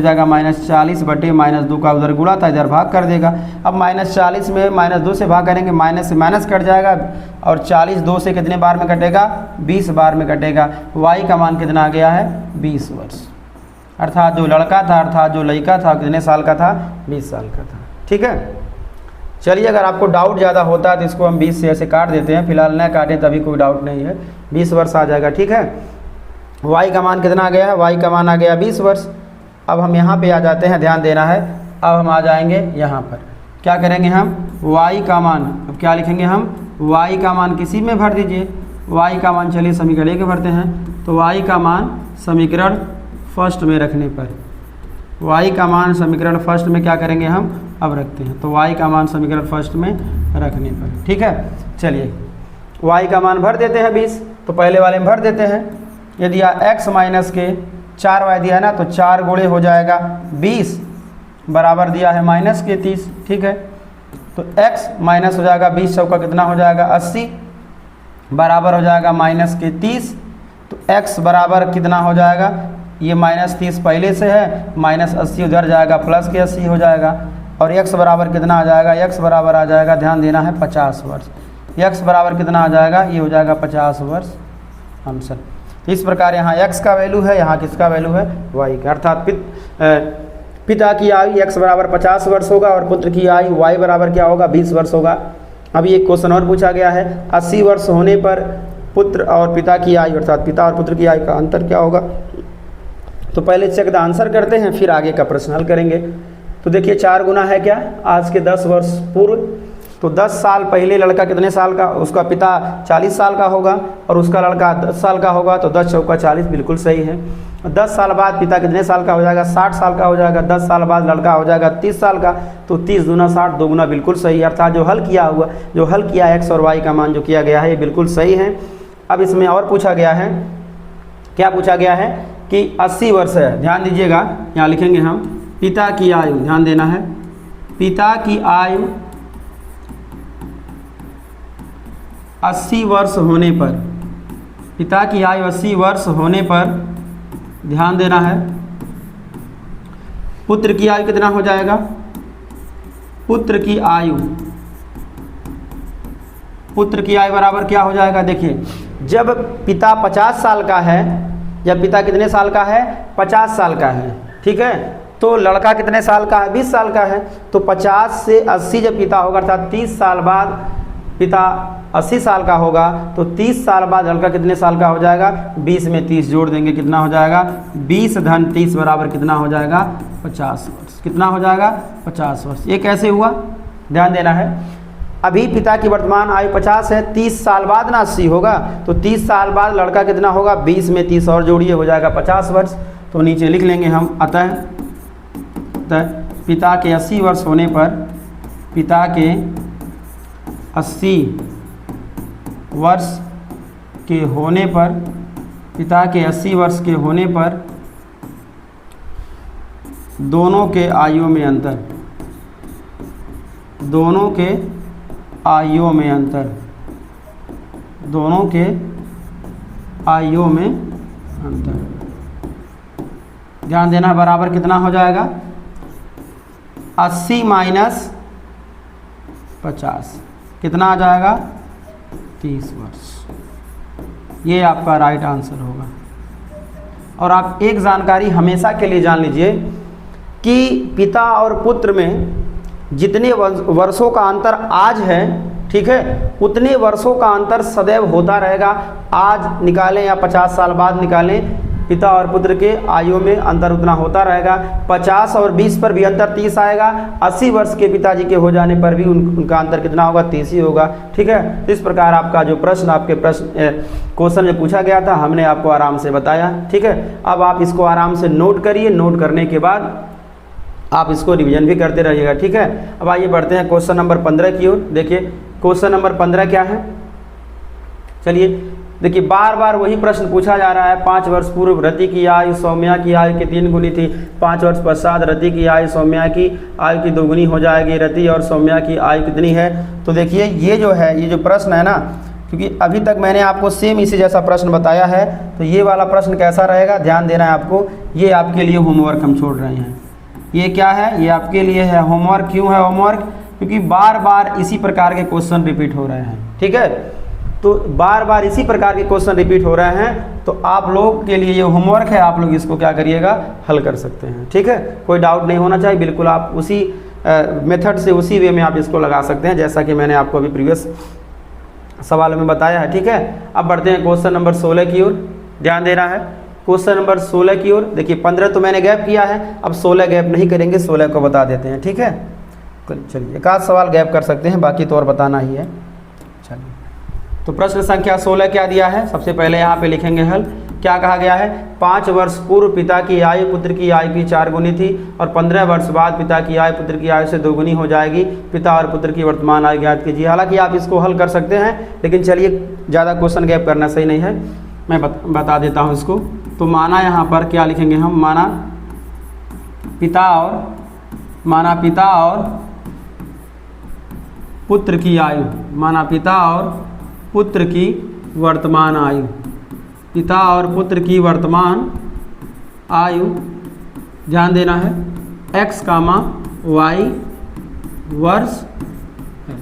Speaker 1: जाएगा माइनस 40 बटे माइनस 2 का उधर गुणा था, इधर भाग कर देगा। अब माइनस 40 में माइनस 2 से भाग करेंगे, माइनस से माइनस कट जाएगा, और 40 2 से कितने बार में कटेगा, 20 बार में कटेगा। y का मान कितना आ गया है, 20 वर्ष। अर्थात जो लड़का था, अर्थात जो लड़का था, कितने साल का था, 20 साल का था। ठीक है, चलिए अगर आपको डाउट ज़्यादा होता है तो इसको हम 20 से ऐसे काट देते हैं, फिलहाल न काटें तभी कोई डाउट नहीं है, 20 वर्ष आ जाएगा। ठीक है, y का मान कितना आ गया है, y का मान आ गया 20 वर्ष। अब हम यहाँ पे आ जाते हैं, ध्यान देना है। अब हम आ जाएंगे यहाँ पर, क्या करेंगे हम, y का मान, अब क्या लिखेंगे हम, y का मान किसी में भर दीजिए, y का मान चलिए समीकरण 1 भरते हैं। तो y का मान समीकरण फर्स्ट में रखने पर, y का मान समीकरण फर्स्ट में क्या करेंगे हम, अब रखते हैं। तो y का मान समीकरण फर्स्ट में रखने पर, ठीक है। चलिए y का मान भर देते हैं 20, तो पहले वाले में भर देते हैं। ये दिया x माइनस के 4y दिया है ना, तो 4 गुणे हो जाएगा 20 बराबर दिया है माइनस के 30। ठीक है, तो x माइनस हो जाएगा 20 चौका कितना हो जाएगा 80 बराबर हो जाएगा माइनस के 30। तो x बराबर कितना हो जाएगा, ये माइनस 30 पहले से है, माइनस 80 उधर जाएगा, प्लस के 80 हो जाएगा। और x बराबर कितना आ जाएगा, x बराबर आ जाएगा, ध्यान देना है 50 वर्ष। x बराबर कितना आ जाएगा, ये हो जाएगा 50 वर्ष आंसर। तो इस प्रकार यहाँ x का वैल्यू है, यहाँ किसका वैल्यू है, y का। अर्थात पिता की आयु x बराबर 50 वर्ष होगा और पुत्र की आयु y बराबर क्या होगा, 20 वर्ष होगा। अभी एक क्वेश्चन और पूछा गया है, 80 वर्ष होने पर पुत्र और पिता की आयु, अर्थात पिता और पुत्र की आयु का अंतर क्या होगा। तो पहले चेक द आंसर करते हैं, फिर आगे का प्रश्न हल करेंगे। तो देखिए 4 गुना है क्या, आज के 10 वर्ष पूर्व, तो 10 साल पहले लड़का कितने साल का, उसका पिता 40 साल का होगा और उसका लड़का 10 साल का होगा, तो 10 चौका 40 बिल्कुल सही है। 10 साल बाद पिता कितने साल का हो जाएगा, 60 साल का हो जाएगा। 10 साल बाद लड़का हो जाएगा 30 साल का, तो 30 दूना 60 दो गुना बिल्कुल सही है। अर्थात जो हल किया x और y का मान जो किया गया है ये बिल्कुल सही है। अब इसमें और पूछा गया है, क्या पूछा गया है कि 80 वर्ष है, ध्यान दीजिएगा, यहाँ लिखेंगे हम पिता की आयु, ध्यान देना है, पिता की आयु 80 वर्ष होने पर, पिता की आयु 80 वर्ष होने पर ध्यान देना है, पुत्र की आयु कितना हो जाएगा, पुत्र की आयु बराबर क्या हो जाएगा। देखिए जब पिता 50 साल का है, जब पिता कितने साल का है, 50 साल का है, ठीक है, तो लड़का कितने साल का है, 20 साल का है। तो 50 से 80 जब पिता होगा अर्थात 30 साल बाद पिता 80 साल का होगा, तो 30 साल बाद लड़का कितने साल का हो जाएगा, 20 में 30 जोड़ देंगे, कितना हो जाएगा, 20 धन 30 बराबर कितना हो जाएगा, 50 वर्ष। कितना हो जाएगा, 50 वर्ष। ये कैसे हुआ, ध्यान देना है। अभी पिता की वर्तमान आयु 50 है, 30 साल बाद ना 80 होगा, तो 30 साल बाद लड़का कितना होगा, 20 में 30 और जोड़िए, हो जाएगा 50 वर्ष। तो नीचे लिख लेंगे हम, अतः पिता के 80 वर्ष होने पर, पिता के 80 वर्ष के होने पर, पिता के 80 वर्ष के होने पर दोनों के आयु में अंतर, दोनों के आयु में अंतर, दोनों के आयु में अंतर, ध्यान देना, बराबर कितना हो जाएगा, 80 माइनस 50 कितना आ जाएगा, 30 वर्ष। ये आपका राइट आंसर होगा। और आप एक जानकारी हमेशा के लिए जान लीजिए कि पिता और पुत्र में जितने वर्षों का अंतर आज है, ठीक है, उतने वर्षों का अंतर सदैव होता रहेगा। आज निकालें या 50 साल बाद निकालें, पिता और पुत्र के आयु में अंतर उतना होता रहेगा। 50 और 20 पर भी अंतर 30 आएगा। 80 वर्ष के पिताजी के हो जाने पर भी उनका अंतर कितना होगा, 30 ही होगा, ठीक है। इस प्रकार आपका जो प्रश्न, आपके क्वेश्चन जो पूछा गया था, हमने आपको आराम से बताया, ठीक है। अब आप इसको आराम से नोट करिए, नोट करने के बाद आप इसको रिवीजन भी करते रहिएगा, ठीक है। अब आइए बढ़ते हैं क्वेश्चन नंबर 15 की ओर। देखिए क्वेश्चन नंबर 15 क्या है, चलिए देखिए, बार बार वही प्रश्न पूछा जा रहा है। 5 वर्ष पूर्व रति की आयु सौम्या की आयु की 3 गुनी थी। 5 वर्ष पश्चात रति की आयु सौम्या की आयु की 2 गुनी हो जाएगी। रति और सौम्या की आयु कितनी है। तो देखिए ये जो है, ये जो प्रश्न है ना, क्योंकि अभी तक मैंने आपको सेम इसी जैसा प्रश्न बताया है, तो ये वाला प्रश्न कैसा रहेगा, ध्यान देना है आपको। ये आपके लिए होमवर्क हम छोड़ रहे हैं। ये क्या है, ये आपके लिए है होमवर्क। क्यों है होमवर्क, क्योंकि बार बार इसी प्रकार के क्वेश्चन रिपीट हो रहे हैं, ठीक है। तो बार बार इसी प्रकार के क्वेश्चन रिपीट हो रहे हैं, तो आप लोग के लिए ये होमवर्क है। आप लोग इसको क्या करिएगा, हल कर सकते हैं, ठीक है। कोई डाउट नहीं होना चाहिए, बिल्कुल आप उसी मेथड से, उसी वे में आप इसको लगा सकते हैं, जैसा कि मैंने आपको अभी प्रीवियस सवाल में बताया है, ठीक है। अब बढ़ते हैं क्वेश्चन नंबर 16 की ओर, ध्यान देना है। क्वेश्चन नंबर 16 की ओर देखिए, 15 तो मैंने गैप किया है, अब 16 गैप नहीं करेंगे, 16 को बता देते हैं, ठीक है। चलिए एक आध सवाल गैप कर सकते हैं, बाकी तो और बताना ही है। चलिए तो प्रश्न संख्या 16 क्या दिया है, सबसे पहले यहाँ पे लिखेंगे हल। क्या कहा गया है, 5 वर्ष पूर्व पिता की आयु पुत्र की आयु की 4 गुनी थी और 15 वर्ष बाद पिता की आयु पुत्र की आयु से 2 गुनी हो जाएगी। पिता और पुत्र की वर्तमान आयु ज्ञात कीजिए। हालांकि आप इसको हल कर सकते हैं, लेकिन चलिए ज़्यादा क्वेश्चन गैप करना सही नहीं है, मैं बता देता हूँ इसको। तो माना यहाँ पर क्या लिखेंगे हम, माना पिता और पुत्र की आयु, माना पिता और पुत्र की वर्तमान आयु, पिता और पुत्र की वर्तमान आयु, ध्यान देना है, x, y वर्ष है,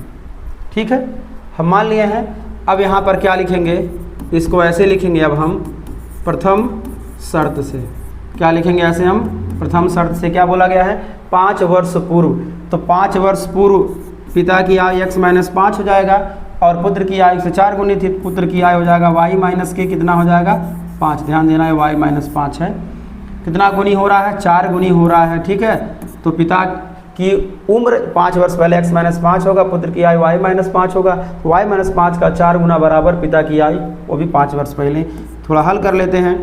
Speaker 1: ठीक है। हम मान लिए हैं। अब यहाँ पर क्या लिखेंगे, इसको ऐसे लिखेंगे। अब हम प्रथम शर्त से क्या लिखेंगे, ऐसे हम प्रथम शर्त से क्या बोला गया है, 5 वर्ष पूर्व। तो 5 वर्ष पूर्व पिता की आयु x - 5 हो जाएगा और पुत्र की आयु से 4 गुनी थी, पुत्र की आयु हो जाएगा y - के कितना हो जाएगा, 5। ध्यान देना है, y - 5 है। कितना गुनी हो रहा है, 4 गुनी हो रहा है, ठीक है। तो पिता कि उम्र 5 वर्ष पहले x माइनस 5 होगा, पुत्र की आयु y माइनस 5 होगा, तो y माइनस 5 का 4 गुना बराबर पिता की आयु, वो भी 5 वर्ष पहले। थोड़ा हल कर लेते हैं,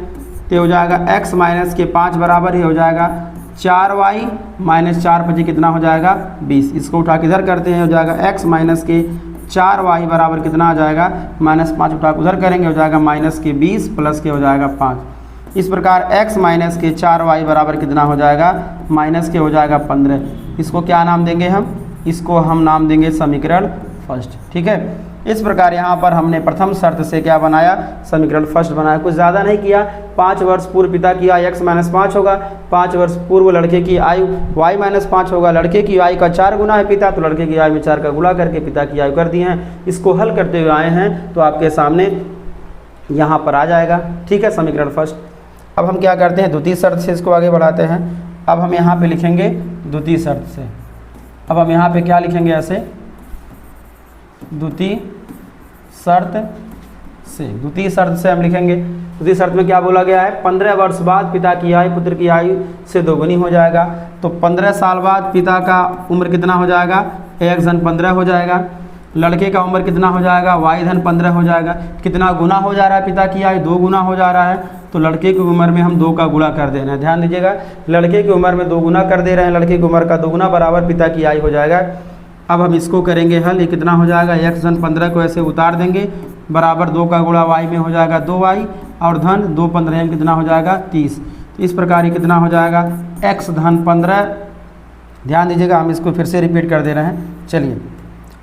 Speaker 1: तो हो जाएगा x माइनस के 5 बराबर ही हो जाएगा 4y माइनस 4 बचे कितना हो जाएगा 20। इसको उठा के इधर करते हैं, हो जाएगा x माइनस के 4y बराबर कितना आ जाएगा -5, उठा के उधर करेंगे हो जाएगा माइनस के 20 प्लस के हो जाएगा 5। इस प्रकार x माइनस के 4y बराबर कितना हो जाएगा माइनस के हो जाएगा 15। इसको क्या नाम देंगे हम, इसको हम नाम देंगे समीकरण फर्स्ट। ठीक है, इस प्रकार यहाँ पर हमने प्रथम शर्त से क्या बनाया, समीकरण फर्स्ट बनाया। कुछ ज़्यादा नहीं किया। 5 वर्ष पूर्व पिता की आयु x माइनस 5 होगा, 5 वर्ष पूर्व लड़के की आयु y माइनस 5 होगा। लड़के की आयु का 4 गुना है पिता, तो लड़के की आयु में 4 का गुणा करके पिता की आयु कर दिए हैं। इसको हल करते हुए आए हैं तो आपके सामने यहाँ पर आ जाएगा। ठीक है, समीकरण फर्स्ट। अब हम क्या करते हैं, द्वितीय शर्त से इसको आगे बढ़ाते हैं। अब हम यहाँ पे लिखेंगे द्वितीय शर्त से। अब हम यहाँ पे क्या लिखेंगे, ऐसे द्वितीय शर्त से, द्वितीय शर्त से हम लिखेंगे। द्वितीय शर्त में क्या बोला गया है, 15 वर्ष बाद पिता की आयु पुत्र की आयु से दोगुनी हो जाएगा। तो 15 साल बाद पिता का उम्र कितना हो जाएगा, x धन 15 हो जाएगा। लड़के का उम्र कितना हो जाएगा, y धन 15 हो जाएगा। कितना गुना हो जा रहा है, पिता की आयु 2 गुना हो जा रहा है, तो लड़के की उम्र में हम 2 का गुणा कर दे रहे हैं। ध्यान दीजिएगा, लड़के की उम्र में 2 गुना कर दे रहे हैं, लड़के की उम्र का 2 गुना बराबर पिता की आयु हो जाएगा। अब हम इसको करेंगे हल, ये कितना हो जाएगा, x धन 15 को ऐसे उतार देंगे, बराबर 2 का गुणा y में हो जाएगा 2y, और धन 2 15 में कितना हो जाएगा 30। इस प्रकार ये कितना हो जाएगा x धन 15। ध्यान दीजिएगा, हम इसको फिर से रिपीट कर दे रहे हैं। चलिए,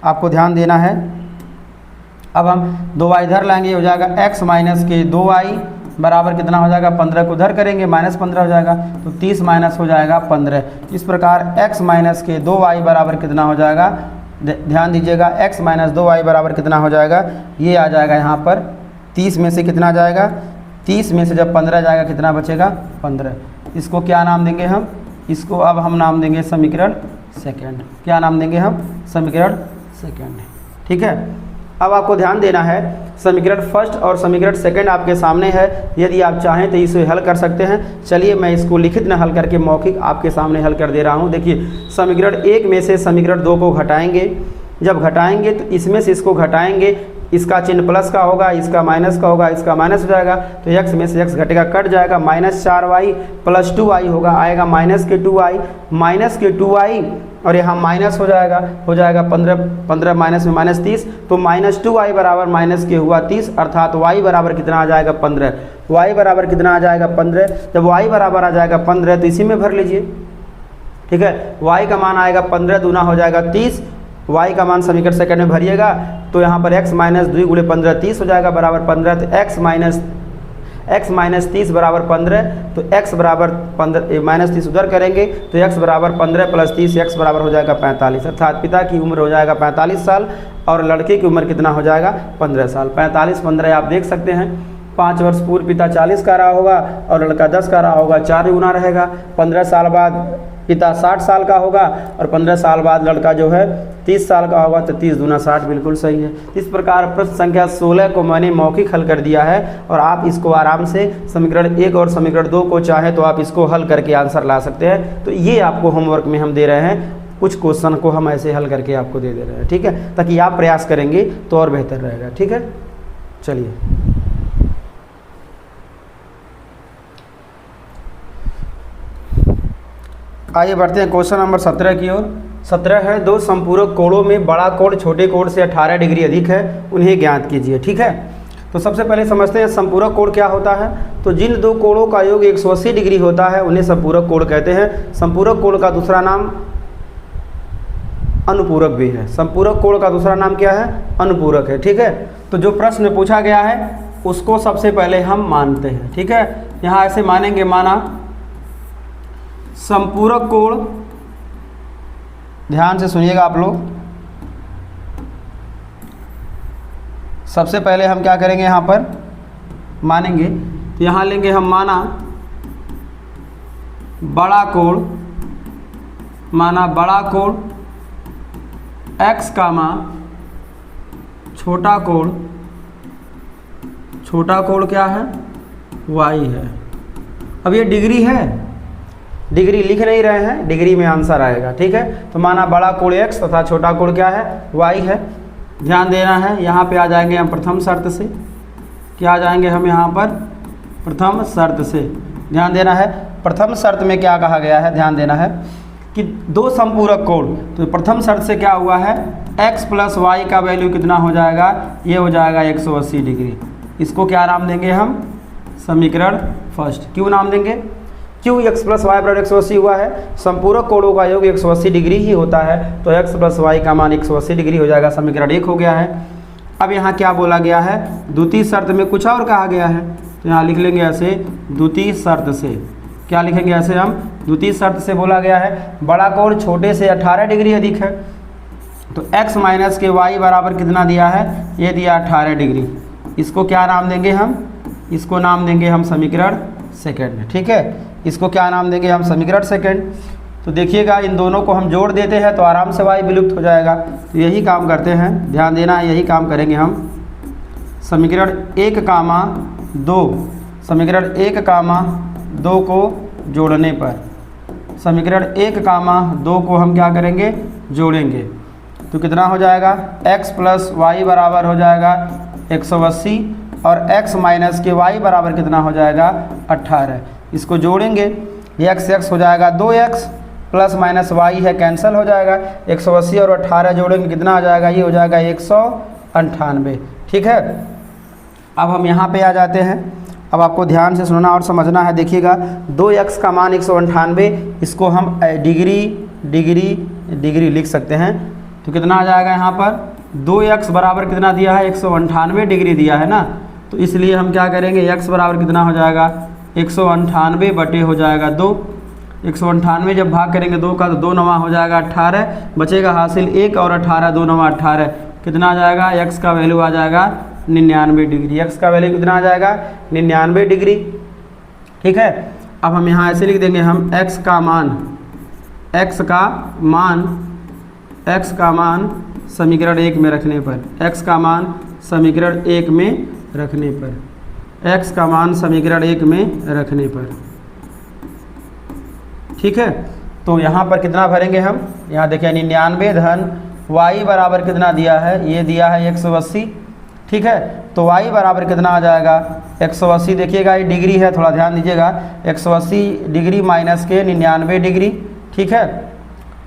Speaker 1: आपको ध्यान देना है। अब हम 2y इधर लाएंगे, हो जाएगा x माइनस के 2y बराबर कितना हो जाएगा, 15 को उधर करेंगे -15 हो जाएगा, तो 30 माइनस हो जाएगा 15। इस प्रकार x माइनस के 2y बराबर कितना हो जाएगा, ध्यान दीजिएगा, x माइनस 2y बराबर कितना हो जाएगा, ये आ जाएगा यहाँ पर 30 में से कितना जाएगा, 30 में से जब 15 जाएगा कितना बचेगा 15। इसको क्या नाम देंगे हम, इसको अब हम नाम देंगे समीकरण सेकंड। क्या नाम देंगे हम, समीकरण सेकंड। ठीक है, अब आपको ध्यान देना है, समीकरण फर्स्ट और समीकरण सेकंड आपके सामने है। यदि आप चाहें तो इसे हल कर सकते हैं। चलिए, मैं इसको लिखित न हल करके मौखिक आपके सामने हल कर दे रहा हूं। देखिए, समीकरण 1 में से समीकरण 2 को घटाएंगे। जब घटाएंगे तो इसमें से इसको घटाएंगे, इसका चिन्ह प्लस का होगा, इसका माइनस का होगा, इसका माइनस हो जाएगा, तो x में से x घटेगा, कट जाएगा, -4y प्लस 2y होगा, आएगा माइनस के 2y और यहाँ माइनस हो जाएगा 15 माइनस में -30, तो -2y बराबर माइनस के हुआ 30, अर्थात y बराबर कितना आ जाएगा 15। y बराबर कितना आ जाएगा 15। जब y बराबर आ जाएगा 15 तो इसी में भर लीजिए। ठीक है, y का मान आएगा 15 दूना हो जाएगा 30, y का मान समीकरण सेकंड में भरिएगा, तो यहाँ पर x माइनस 2 गुणे 15 30 हो जाएगा बराबर 15। तो x माइनस 30 बराबर 15, तो x बराबर 15 माइनस 30 उधर करेंगे, तो x बराबर 15 प्लस 30, x बराबर हो जाएगा 45। अर्थात पिता की उम्र हो जाएगा 45 साल और लड़के की उम्र कितना हो जाएगा 15 साल। 45-15 आप देख सकते हैं। 5 वर्ष पूर्व पिता 40 का रहा होगा और लड़का 10 का रहा होगा, 4 गुना रहेगा। 15 साल बाद पिता 60 साल का होगा और 15 साल बाद लड़का जो है 30 साल का होगा, तो 30 दूना 60 बिल्कुल सही है। इस प्रकार प्रश्न संख्या 16 को मैंने मौखिक हल कर दिया है और आप इसको आराम से समीकरण 1 और समीकरण 2 को चाहे तो आप इसको हल करके आंसर ला सकते हैं। तो ये आपको होमवर्क में हम दे रहे हैं, कुछ क्वेश्चन को हम ऐसे हल करके आपको दे रहे हैं। ठीक है, ताकि आप प्रयास करेंगे तो और बेहतर रहेगा। ठीक है, चलिए आइए बढ़ते हैं क्वेश्चन नंबर 17 की ओर। 17 है, 2 संपूरक कोणों में बड़ा कोण छोटे कोण से 18 डिग्री अधिक है, उन्हें ज्ञात कीजिए। ठीक है, तो सबसे पहले समझते हैं संपूरक कोण क्या होता है। तो जिन 2 कोणों का योग 180 डिग्री होता है उन्हें संपूरक कोण कहते हैं। संपूरक कोण का दूसरा नाम अनुपूरक भी है। संपूरक कोण का दूसरा नाम क्या है, अनुपूरक है। ठीक है, तो जो प्रश्न पूछा गया है उसको सबसे पहले हम मानते हैं। ठीक है, यहाँ ऐसे मानेंगे, माना संपूरक कोण, ध्यान से सुनिएगा आप लोग। सबसे पहले हम क्या करेंगे, यहाँ पर मानेंगे, तो यहाँ लेंगे हम माना बड़ा कोण, माना बड़ा कोण x कामा छोटा कोण, छोटा कोण क्या है y है। अब ये डिग्री है, डिग्री लिख नहीं रहे हैं, डिग्री में आंसर आएगा। ठीक है, तो माना बड़ा कोण x तथा छोटा कोण क्या है, y है। ध्यान देना है, यहाँ पे आ जाएंगे हम प्रथम शर्त से। क्या आ जाएंगे हम यहाँ पर, प्रथम शर्त से। ध्यान देना है, प्रथम शर्त में क्या कहा गया है, ध्यान देना है कि दो संपूरक कोण। तो प्रथम शर्त से क्या हुआ है, x प्लस वाई का वैल्यू कितना हो जाएगा, ये हो जाएगा 180 डिग्री। इसको क्या नाम देंगे हम, समीकरण फर्स्ट। क्यों नाम देंगे, क्यों x प्लस वाई बराबर 180 हुआ है, संपूरक कोणों का योग 180 डिग्री ही होता है, तो x प्लस वाई का मान 180 डिग्री हो जाएगा, समीकरण 1 हो गया है। अब यहाँ क्या बोला गया है, द्वितीय शर्त में कुछ और कहा गया है, तो यहाँ लिख लेंगे ऐसे, द्वितीय शर्त से। क्या लिखेंगे ऐसे हम, द्वितीय शर्त से बोला गया है बड़ा कोण छोटे से 18 डिग्री अधिक है, तो x माइनस के y बराबर कितना दिया है, ये दिया 18 डिग्री। इसको क्या नाम देंगे हम, इसको नाम देंगे हम समीकरण सेकंड। ठीक है, इसको क्या नाम देंगे हम, समीकरण सेकंड। तो देखिएगा इन दोनों को हम जोड़ देते हैं तो आराम से y विलुप्त हो जाएगा। तो यही काम करते हैं, ध्यान देना है, यही काम करेंगे हम। समीकरण 1 कामा 2, समीकरण 1 कामा 2 को जोड़ने पर, समीकरण 1 कामा 2 को हम क्या करेंगे, जोड़ेंगे तो कितना हो जाएगा, x प्लस वाई बराबर हो जाएगा 180 और x माइनस के y बराबर कितना हो जाएगा 18। इसको जोड़ेंगे, x हो जाएगा 2x प्लस माइनस y है कैंसिल हो जाएगा, 180 और 18 जोड़ेंगे कितना आ जाएगा, ये हो जाएगा 198। ठीक है, अब हम यहाँ पे आ जाते हैं। अब आपको ध्यान से सुनना और समझना है। देखिएगा 2x का मान 198, इसको हम डिग्री डिग्री डिग्री लिख सकते हैं। तो कितना आ जाएगा यहाँ पर, 2x बराबर कितना दिया है, 198 डिग्री दिया है ना, तो इसलिए हम क्या करेंगे, x बराबर कितना हो जाएगा, 198 बटे हो जाएगा 2। 198 जब भाग करेंगे 2 का तो 2 नवा हो जाएगा 18, बचेगा हासिल 1 और 18, 2 नवा 18, कितना आ जाएगा, x का वैल्यू आ जाएगा 99 डिग्री। x का वैल्यू कितना आ जाएगा, 99 डिग्री। ठीक है, अब हम यहाँ ऐसे लिख देंगे हम x का मान, x का मान समीकरण 1 में रखने पर, x का मान समीकरण 1 में रखने पर, x का मान समीकरण 1 में रखने पर। ठीक है, तो यहाँ पर कितना भरेंगे हम, यहाँ देखिए 99 धन y बराबर कितना दिया है, ये दिया है 180। ठीक है, तो y बराबर कितना आ जाएगा 180। देखिएगा ये डिग्री है, थोड़ा ध्यान दीजिएगा, 180 डिग्री माइनस के 99 डिग्री। ठीक है,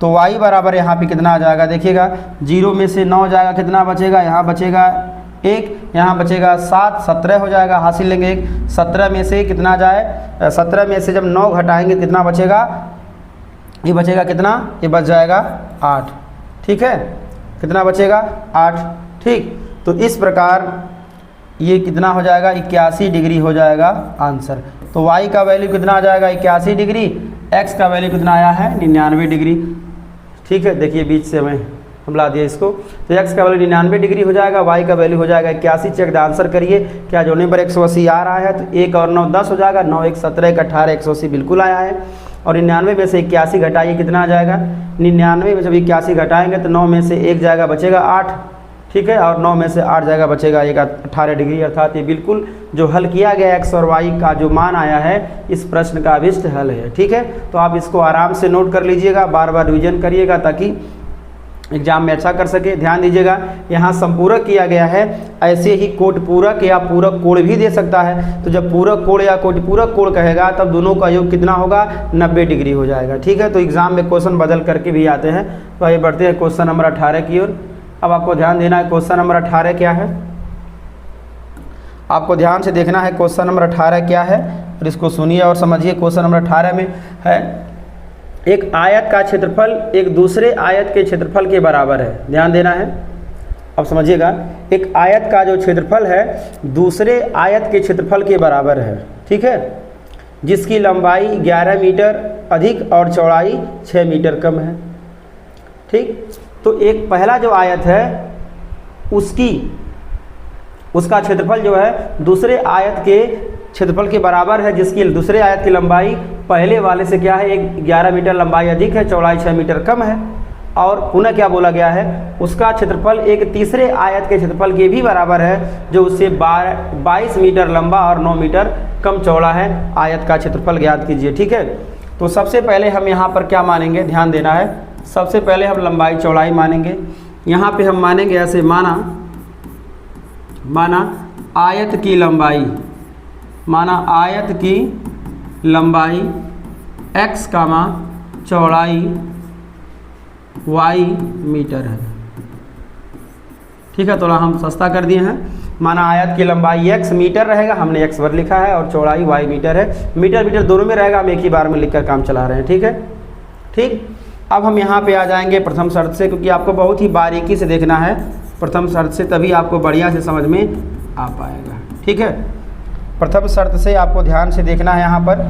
Speaker 1: तो y बराबर यहाँ पे कितना आ जाएगा, देखिएगा 0 में से 9 जाएगा, कितना बचेगा, यहाँ बचेगा 1, यहाँ बचेगा 7, 17 हो जाएगा, हासिल लेंगे 1। 17 में से कितना जाए, 17 में से जब 9 घटाएंगे कितना बचेगा, ये बचेगा कितना, ये बच जाएगा 8। ठीक है, कितना बचेगा 8। ठीक, तो इस प्रकार ये कितना हो जाएगा, 81 डिग्री हो जाएगा आंसर। तो y का वैल्यू कितना आ जाएगा 81 डिग्री, x का वैल्यू कितना आया है 99 डिग्री। ठीक है, देखिए बीच से हम ला दिया इसको, तो x का वैल्यू 99 डिग्री हो जाएगा, y का वैल्यू हो जाएगा 81। चेक द आंसर करिए, क्या जोड़ने पर 180 आ रहा है, तो 1 और 9 10 हो जाएगा, 9 1 17 1 18, 180 बिल्कुल आया है। और 99 में से 81 घटाइए, कितना आ जाएगा, 99 में जब 81 घटाएंगे तो 9 में से 1 जाएगा, बचेगा 8। ठीक है, और 9 में से 8 जाएगा, बचेगा 18 डिग्री। अर्थात ये बिल्कुल जो हल किया गया x और y का जो मान आया है इस प्रश्न का अभिष्ट हल है। ठीक है, तो आप इसको आराम से नोट कर लीजिएगा, बार बार रिवीजन करिएगा ताकि एग्जाम में अच्छा कर सके। ध्यान दीजिएगा, यहाँ संपूरक किया गया है, ऐसे ही कोटि पूरक या पूरक कोण भी दे सकता है। तो जब पूरक कोण या कोटि पूरक कोण कहेगा तब दोनों का योग कितना होगा, 90 डिग्री हो जाएगा। ठीक है, तो एग्जाम में क्वेश्चन बदल करके भी आते हैं। तो आइए बढ़ते हैं क्वेश्चन नंबर 18 की ओर। अब आपको ध्यान देना है, क्वेश्चन नंबर 18 क्या है, आपको ध्यान से देखना है क्वेश्चन नंबर 18 क्या है, और इसको सुनिए और समझिए। क्वेश्चन नंबर 18 में है, एक आयत का क्षेत्रफल एक दूसरे आयत के क्षेत्रफल के बराबर है। ध्यान देना है, अब समझिएगा, एक आयत का जो क्षेत्रफल है दूसरे आयत के क्षेत्रफल के बराबर है। ठीक है, जिसकी लंबाई 11 मीटर अधिक और चौड़ाई 6 मीटर कम है। ठीक, तो एक पहला जो आयत है उसका क्षेत्रफल जो है दूसरे आयत के क्षेत्रफल के बराबर है, जिसकी दूसरे आयत की लंबाई पहले वाले से क्या है, 11 मीटर लंबाई अधिक है, चौड़ाई 6 मीटर कम है। और पुनः क्या बोला गया है, उसका क्षेत्रफल एक तीसरे आयत के क्षेत्रफल के भी बराबर है, जो उससे 22 मीटर लंबा और 9 मीटर कम चौड़ा है। आयत का क्षेत्रफल ज्ञात कीजिए। ठीक है, तो सबसे पहले हम यहाँ पर क्या मानेंगे, ध्यान देना है। सबसे पहले हम लंबाई चौड़ाई मानेंगे। यहाँ पे हम मानेंगे ऐसे, माना आयत की लंबाई, माना आयत की लंबाई x कामा चौड़ाई y मीटर है। ठीक है, थोड़ा हम सस्ता कर दिए हैं। माना आयत की लंबाई x मीटर रहेगा, हमने x वर्ग लिखा है, और चौड़ाई y मीटर है। मीटर मीटर दोनों में रहेगा, हम एक ही बार में लिखकर काम चला रहे हैं। ठीक है, ठीक। अब हम यहाँ पे आ जाएंगे प्रथम शर्त से, क्योंकि आपको बहुत ही बारीकी से देखना है प्रथम शर्त से, तभी आपको बढ़िया से समझ में आ पाएगा। ठीक है, प्रथम शर्त से आपको ध्यान से देखना है यहाँ पर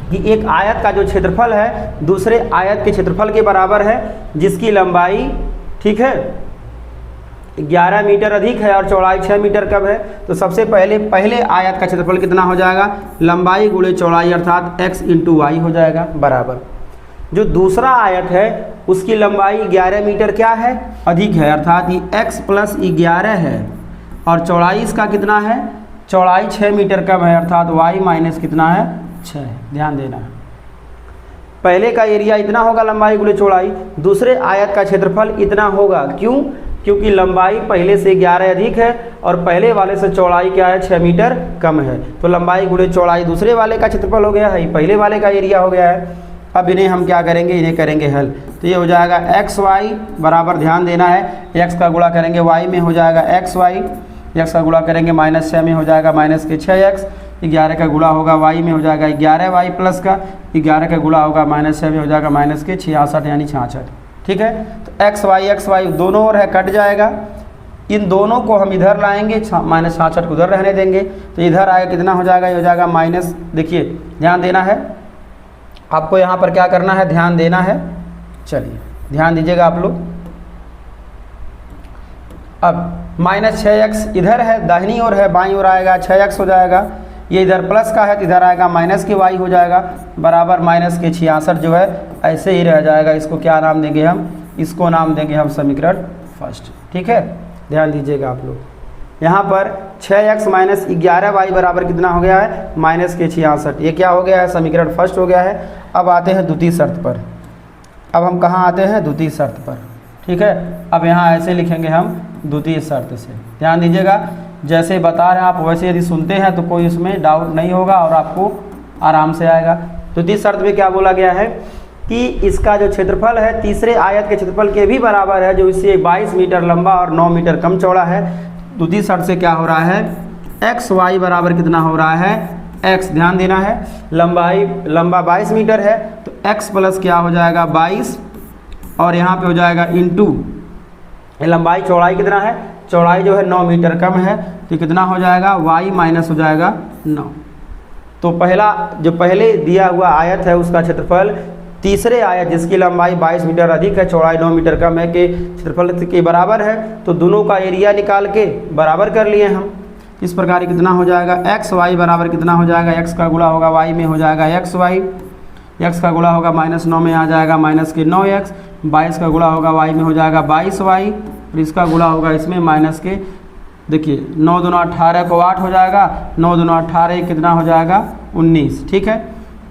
Speaker 1: कि एक आयत का जो क्षेत्रफल है दूसरे आयत के क्षेत्रफल के बराबर है, जिसकी लंबाई, ठीक है, 11 मीटर अधिक है और चौड़ाई 6 मीटर कम है। तो सबसे पहले आयत का क्षेत्रफल कितना हो जाएगा, लंबाई गुणे चौड़ाई अर्थात x इंटू वाई हो जाएगा बराबर। जो दूसरा आयत है उसकी लंबाई 11 मीटर क्या है, अधिक है, अर्थात ये x प्लस 11 है, और चौड़ाई इसका कितना है, चौड़ाई 6 मीटर कम है, अर्थात y माइनस कितना है, 6 है। ध्यान देना, पहले का एरिया इतना होगा लंबाई गुणे चौड़ाई, दूसरे आयत का क्षेत्रफल इतना होगा। क्यों? क्योंकि लंबाई पहले से 11 अधिक है और पहले वाले से चौड़ाई क्या है, 6 मीटर कम है। तो लंबाई गुणे चौड़ाई दूसरे वाले का क्षेत्रफल हो गया है, पहले वाले का एरिया हो गया है। अब इन्हें हम क्या करेंगे, इन्हें करेंगे हल। तो ये हो जाएगा एक्स वाई बराबर, ध्यान देना है, x का गुणा करेंगे y में हो जाएगा एक्स वाई, x का गुणा करेंगे -6 में हो जाएगा -6x, 11 का गुणा होगा y में हो जाएगा 11y प्लस का 11 का गुणा होगा -6 में हो जाएगा -66 यानी 66। ठीक है, तो एक्स वाई दोनों ओर है, कट जाएगा। इन दोनों को हम इधर लाएंगे, -66 को उधर रहने देंगे, तो इधर आएगा कितना हो जाएगा, ये हो जाएगा माइनस। देखिए ध्यान देना है, आपको यहाँ पर क्या करना है, ध्यान देना है। चलिए ध्यान दीजिएगा आप लोग। अब -6x इधर है, दाहिनी ओर है, बाईं ओर आएगा 6x हो जाएगा। ये इधर प्लस का है तो इधर आएगा -y हो जाएगा बराबर -66 जो है ऐसे ही रह जाएगा। इसको क्या नाम देंगे हम, इसको नाम देंगे हम समीकरण फर्स्ट। ठीक है, ध्यान दीजिएगा आप लोग। यहाँ पर 6x - 11y बराबर कितना हो गया है, -66। ये क्या हो गया है, समीकरण फर्स्ट हो गया है। अब आते हैं द्वितीय शर्त पर। अब हम कहाँ आते हैं, द्वितीय शर्त पर। ठीक है, अब यहाँ ऐसे लिखेंगे हम द्वितीय शर्त से। ध्यान दीजिएगा, जैसे बता रहे हैं आप वैसे यदि सुनते हैं तो कोई उसमें डाउट नहीं होगा और आपको आराम से आएगा। द्वितीय शर्त में क्या बोला गया है कि इसका जो क्षेत्रफल है तीसरे आयत के क्षेत्रफल के भी बराबर है, जो इससे 22 मीटर लंबा और 9 मीटर कम चौड़ा है। द्वितीय शर्त से क्या हो रहा है, एक्स वाई बराबर कितना हो रहा है, x, ध्यान देना है, लंबा 22 मीटर है तो x प्लस क्या हो जाएगा 22, और यहाँ पे हो जाएगा इंटू लंबाई, चौड़ाई कितना है, चौड़ाई जो है 9 मीटर कम है तो कितना हो जाएगा, y माइनस हो जाएगा 9। तो पहले दिया हुआ आयत है उसका क्षेत्रफल तीसरे आयत जिसकी लंबाई 22 मीटर अधिक है, चौड़ाई 9 मीटर कम है के क्षेत्रफल के बराबर है। तो दोनों का एरिया निकाल के बराबर कर लिए हम। इस प्रकार कितना हो जाएगा, एक्स वाई बराबर कितना हो जाएगा, x का गुणा होगा y में हो जाएगा एक्स वाई, x का गुणा होगा -9 में आ जाएगा -9x, 22 का गुणा होगा y में हो जाएगा 22y, और इसका गुणा होगा इसमें -, देखिए 9 दूना 18 को 8 हो जाएगा, 9 दूना 18 कितना हो जाएगा 19। ठीक है,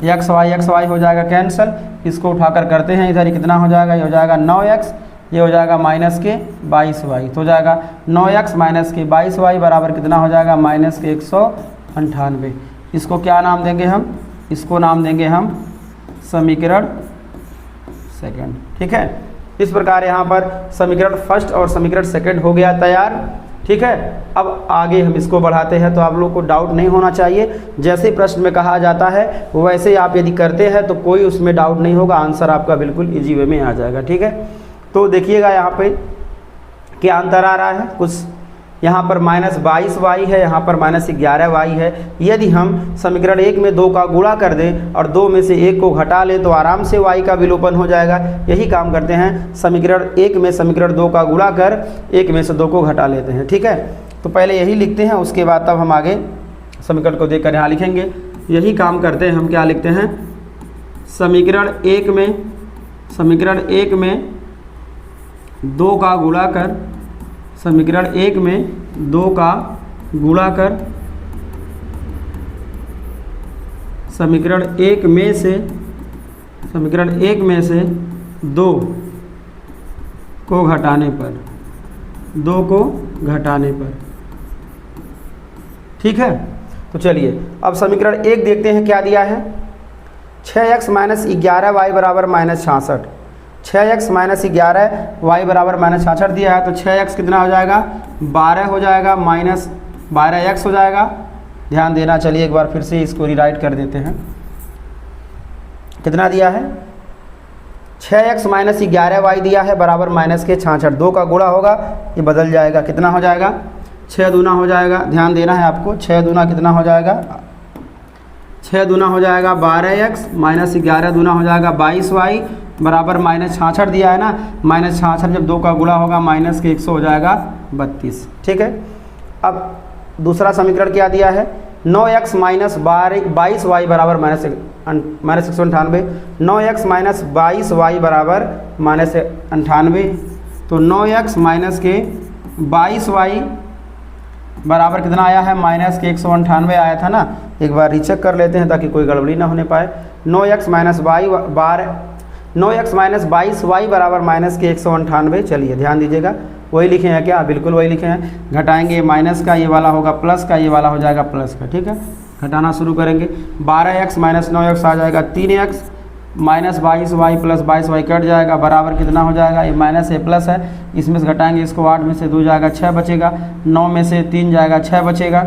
Speaker 1: एक्स वाई हो जाएगा कैंसिल, इसको उठाकर करते हैं इधर, कितना हो जाएगा, ये हो जाएगा 9x, ये हो जाएगा -22y, तो हो जाएगा 9x - 22y बराबर कितना हो जाएगा -198। इसको क्या नाम देंगे हम, इसको नाम देंगे हम समीकरण सेकंड। ठीक है, इस प्रकार यहाँ पर समीकरण फर्स्ट और समीकरण सेकंड हो गया तैयार। ठीक है, अब आगे हम इसको बढ़ाते हैं तो आप लोग को डाउट नहीं होना चाहिए। जैसे प्रश्न में कहा जाता है वैसे आप यदि करते हैं तो कोई उसमें डाउट नहीं होगा, आंसर आपका बिल्कुल इजी वे में आ जाएगा। ठीक है, तो देखिएगा यहाँ पे क्या अंतर आ रहा है, कुछ यहाँ पर -22y है, यहाँ पर -11y है। यदि हम समीकरण 1 में 2 का गुणा कर दें और 2 में से 1 को घटा लें तो आराम से y का विलोपन हो जाएगा। यही काम करते हैं, समीकरण 1 में समीकरण 2 का गुणा कर 1 में से 2 को घटा लेते हैं। ठीक है, तो पहले यही लिखते हैं, उसके बाद तब हम आगे समीकरण को देखकर यहाँ लिखेंगे। यही काम करते हैं हम, क्या लिखते हैं, समीकरण 1 में 2 का गुणा कर, समीकरण 1 में 2 का गुणा कर, समीकरण 1 में से समीकरण 1 में से 2 को घटाने पर, 2 को घटाने पर, ठीक है। तो चलिए अब समीकरण 1 देखते हैं क्या दिया है। 6x माइनस 11y बराबर -66, 6x माइनस 11y बराबर -66 दिया है। तो 6x कितना हो जाएगा, 12 हो जाएगा, माइनस 12x हो जाएगा। ध्यान देना, चलिए एक बार फिर से इसको रीराइट कर देते हैं। कितना दिया है, 6x माइनस 11y दिया है बराबर -66, 2 का गुणा होगा, ये बदल जाएगा, कितना हो जाएगा, 6 दूना हो जाएगा। ध्यान देना है आपको, 6 दूना कितना हो जाएगा, 6 दूना हो जाएगा 12x, माइनस 11 दूना हो जाएगा 22y बराबर -66 दिया है ना। -66 जब 2 का गुणा होगा माइनस के 100 हो जाएगा 32, ठीक है। अब दूसरा समीकरण क्या दिया है, 9x माइनस 22y बराबर -198, 9x माइनस 22y बराबर -98। तो 9x माइनस के 22y बराबर कितना आया है, माइनस के 198 आया था ना। एक बार रीचेक कर लेते हैं ताकि कोई गड़बड़ी ना होने पाए। 9x माइनस 22y बराबर माइनस के 198। चलिए ध्यान दीजिएगा, वही लिखे हैं क्या, बिल्कुल वही लिखे हैं। घटाएंगे माइनस का, ये वाला होगा प्लस का, ये वाला हो जाएगा प्लस का, ठीक है। घटाना शुरू करेंगे, 12x माइनस 9x आ जाएगा 3x, minus 22y plus 22y cut जाएगा, बराबर कितना हो जाएगा, ये माइनस है प्लस है, इसमें से घटाएंगे इसको, 8 में से 2 जाएगा 6 बचेगा, 9 में से 3 जाएगा 6 बचेगा,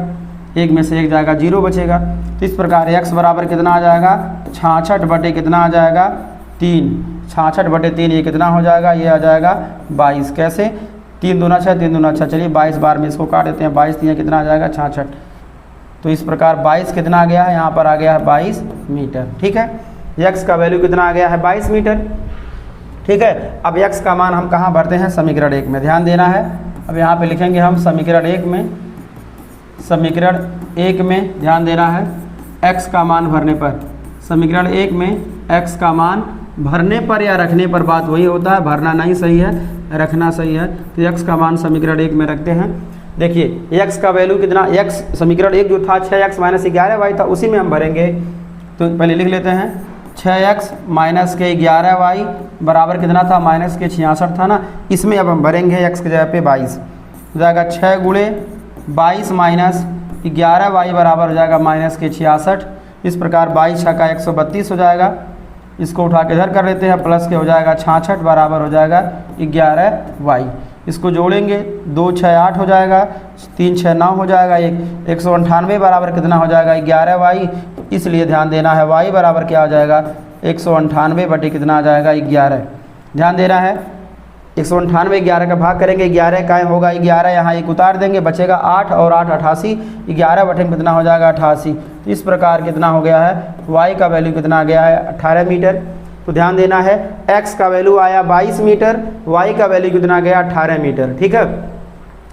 Speaker 1: 1 में से 1 जाएगा 0 बचेगा। तो इस प्रकार x बराबर कितना आ जाएगा, 66 बटे कितना आ जाएगा, 3, 66 बटे 3 ये कितना हो जाएगा, ये आ जाएगा 22। कैसे, 3 दूना 6, 3 दूना 6, चलिए 22 बार में इसको काट देते हैं, 22 3 कितना आ जाएगा 66। तो इस प्रकार 22 कितना आ गया है, यहाँ पर आ गया है 22 मीटर, ठीक है। x का वैल्यू कितना आ गया है, 22 मीटर, ठीक है। अब x का मान हम कहाँ भरते हैं, समीकरण 1 में, ध्यान देना है। अब यहाँ पे लिखेंगे हम समीकरण 1 में, समीकरण 1 में ध्यान देना है, x का मान भरने पर, समीकरण 1 में x का मान भरने पर या रखने पर बात वही होता है, भरना नहीं सही है, रखना सही है। तो x का मान समीकरण 1 में रखते हैं। देखिए x का वैल्यू कितना, x समीकरण 1 जो था 6x माइनस 11y था, उसी में हम भरेंगे। तो पहले लिख लेते हैं, 6x माइनस के 11y बराबर कितना था, माइनस के 66 था ना। इसमें अब हम भरेंगे x की जगह पे 22 हो जाएगा, 6 गुणे 22 माइनस 11y बराबर हो जाएगा माइनस के 66। इस प्रकार 22 छक्का 132 हो जाएगा। इसको उठा के इधर कर लेते हैं, प्लस के हो जाएगा 66 बराबर हो जाएगा 11y। इसको जोड़ेंगे, 2 6 8 हो जाएगा, 3 6 9 हो जाएगा, 198 बराबर कितना हो जाएगा 11y। इसलिए ध्यान देना है y बराबर क्या हो जाएगा, 198 बटे कितना आ जाएगा 11। ध्यान देना है, 198 11 का भाग करेंगे, 11 का होगा 11, यहाँ एक उतार देंगे, बचेगा 8 और 8 88, 11 बटे में कितना हो जाएगा 88। तो इस प्रकार कितना हो गया है, y का वैल्यू कितना आ गया है 18 मीटर। तो ध्यान देना है, x का वैल्यू आया 22 मीटर, y का वैल्यू कितना गया 18 मीटर, ठीक है।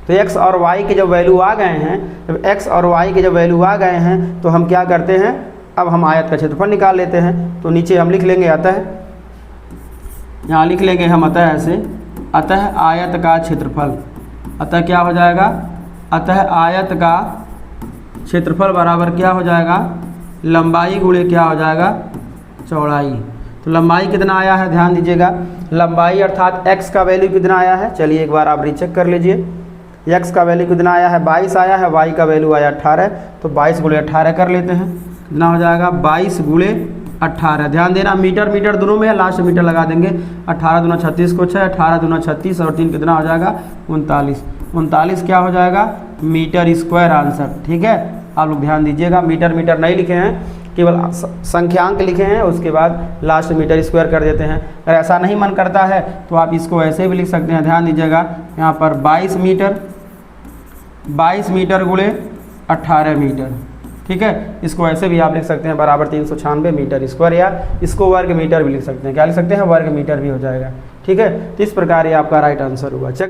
Speaker 1: तो x और y के जब वैल्यू आ गए हैं, जब x और y के जब वैल्यू आ गए हैं तो हम क्या करते हैं, अब हम आयत का क्षेत्रफल निकाल लेते हैं। तो नीचे हम लिख लेंगे अतः, यहाँ लिख लेंगे हम अतः ऐसे, अतः आयत का क्षेत्रफल, अतः क्या हो जाएगा, अतः आयत का क्षेत्रफल बराबर क्या हो जाएगा, लंबाई गुणे क्या हो जाएगा, चौड़ाई। तो लंबाई कितना आया है, ध्यान दीजिएगा, लंबाई अर्थात x का वैल्यू कितना आया है, चलिए एक बार आप रीचेक कर लीजिए। x का वैल्यू कितना आया है, 22 आया है, y का वैल्यू आया 18। तो 22 गुणे 18 कर लेते हैं, कितना हो जाएगा 22 गुणे 18। ध्यान देना, मीटर मीटर दोनों में है, लास्ट मीटर लगा देंगे। 18 दूना 36 को 6, 18 दूना 36 और 3 कितना हो जाएगा 39। 39 क्या हो जाएगा, मीटर स्क्वायर आंसर, ठीक है। आप लोग ध्यान दीजिएगा, मीटर मीटर नहीं लिखे हैं, केवल संख्यांक लिखे हैं, उसके बाद लास्ट मीटर स्क्वायर कर देते हैं। अगर ऐसा नहीं मन करता है तो आप इसको ऐसे भी लिख सकते हैं। ध्यान दीजिएगा, यहाँ पर 22 मीटर गुणे 18 मीटर, ठीक है। इसको ऐसे भी आप लिख सकते हैं, बराबर 396 मीटर स्क्वायर, या इसको वर्ग मीटर भी लिख सकते हैं। क्या लिख सकते हैं, वर्ग मीटर भी हो जाएगा, ठीक है। तो इस प्रकार ये आपका राइट आंसर हुआ।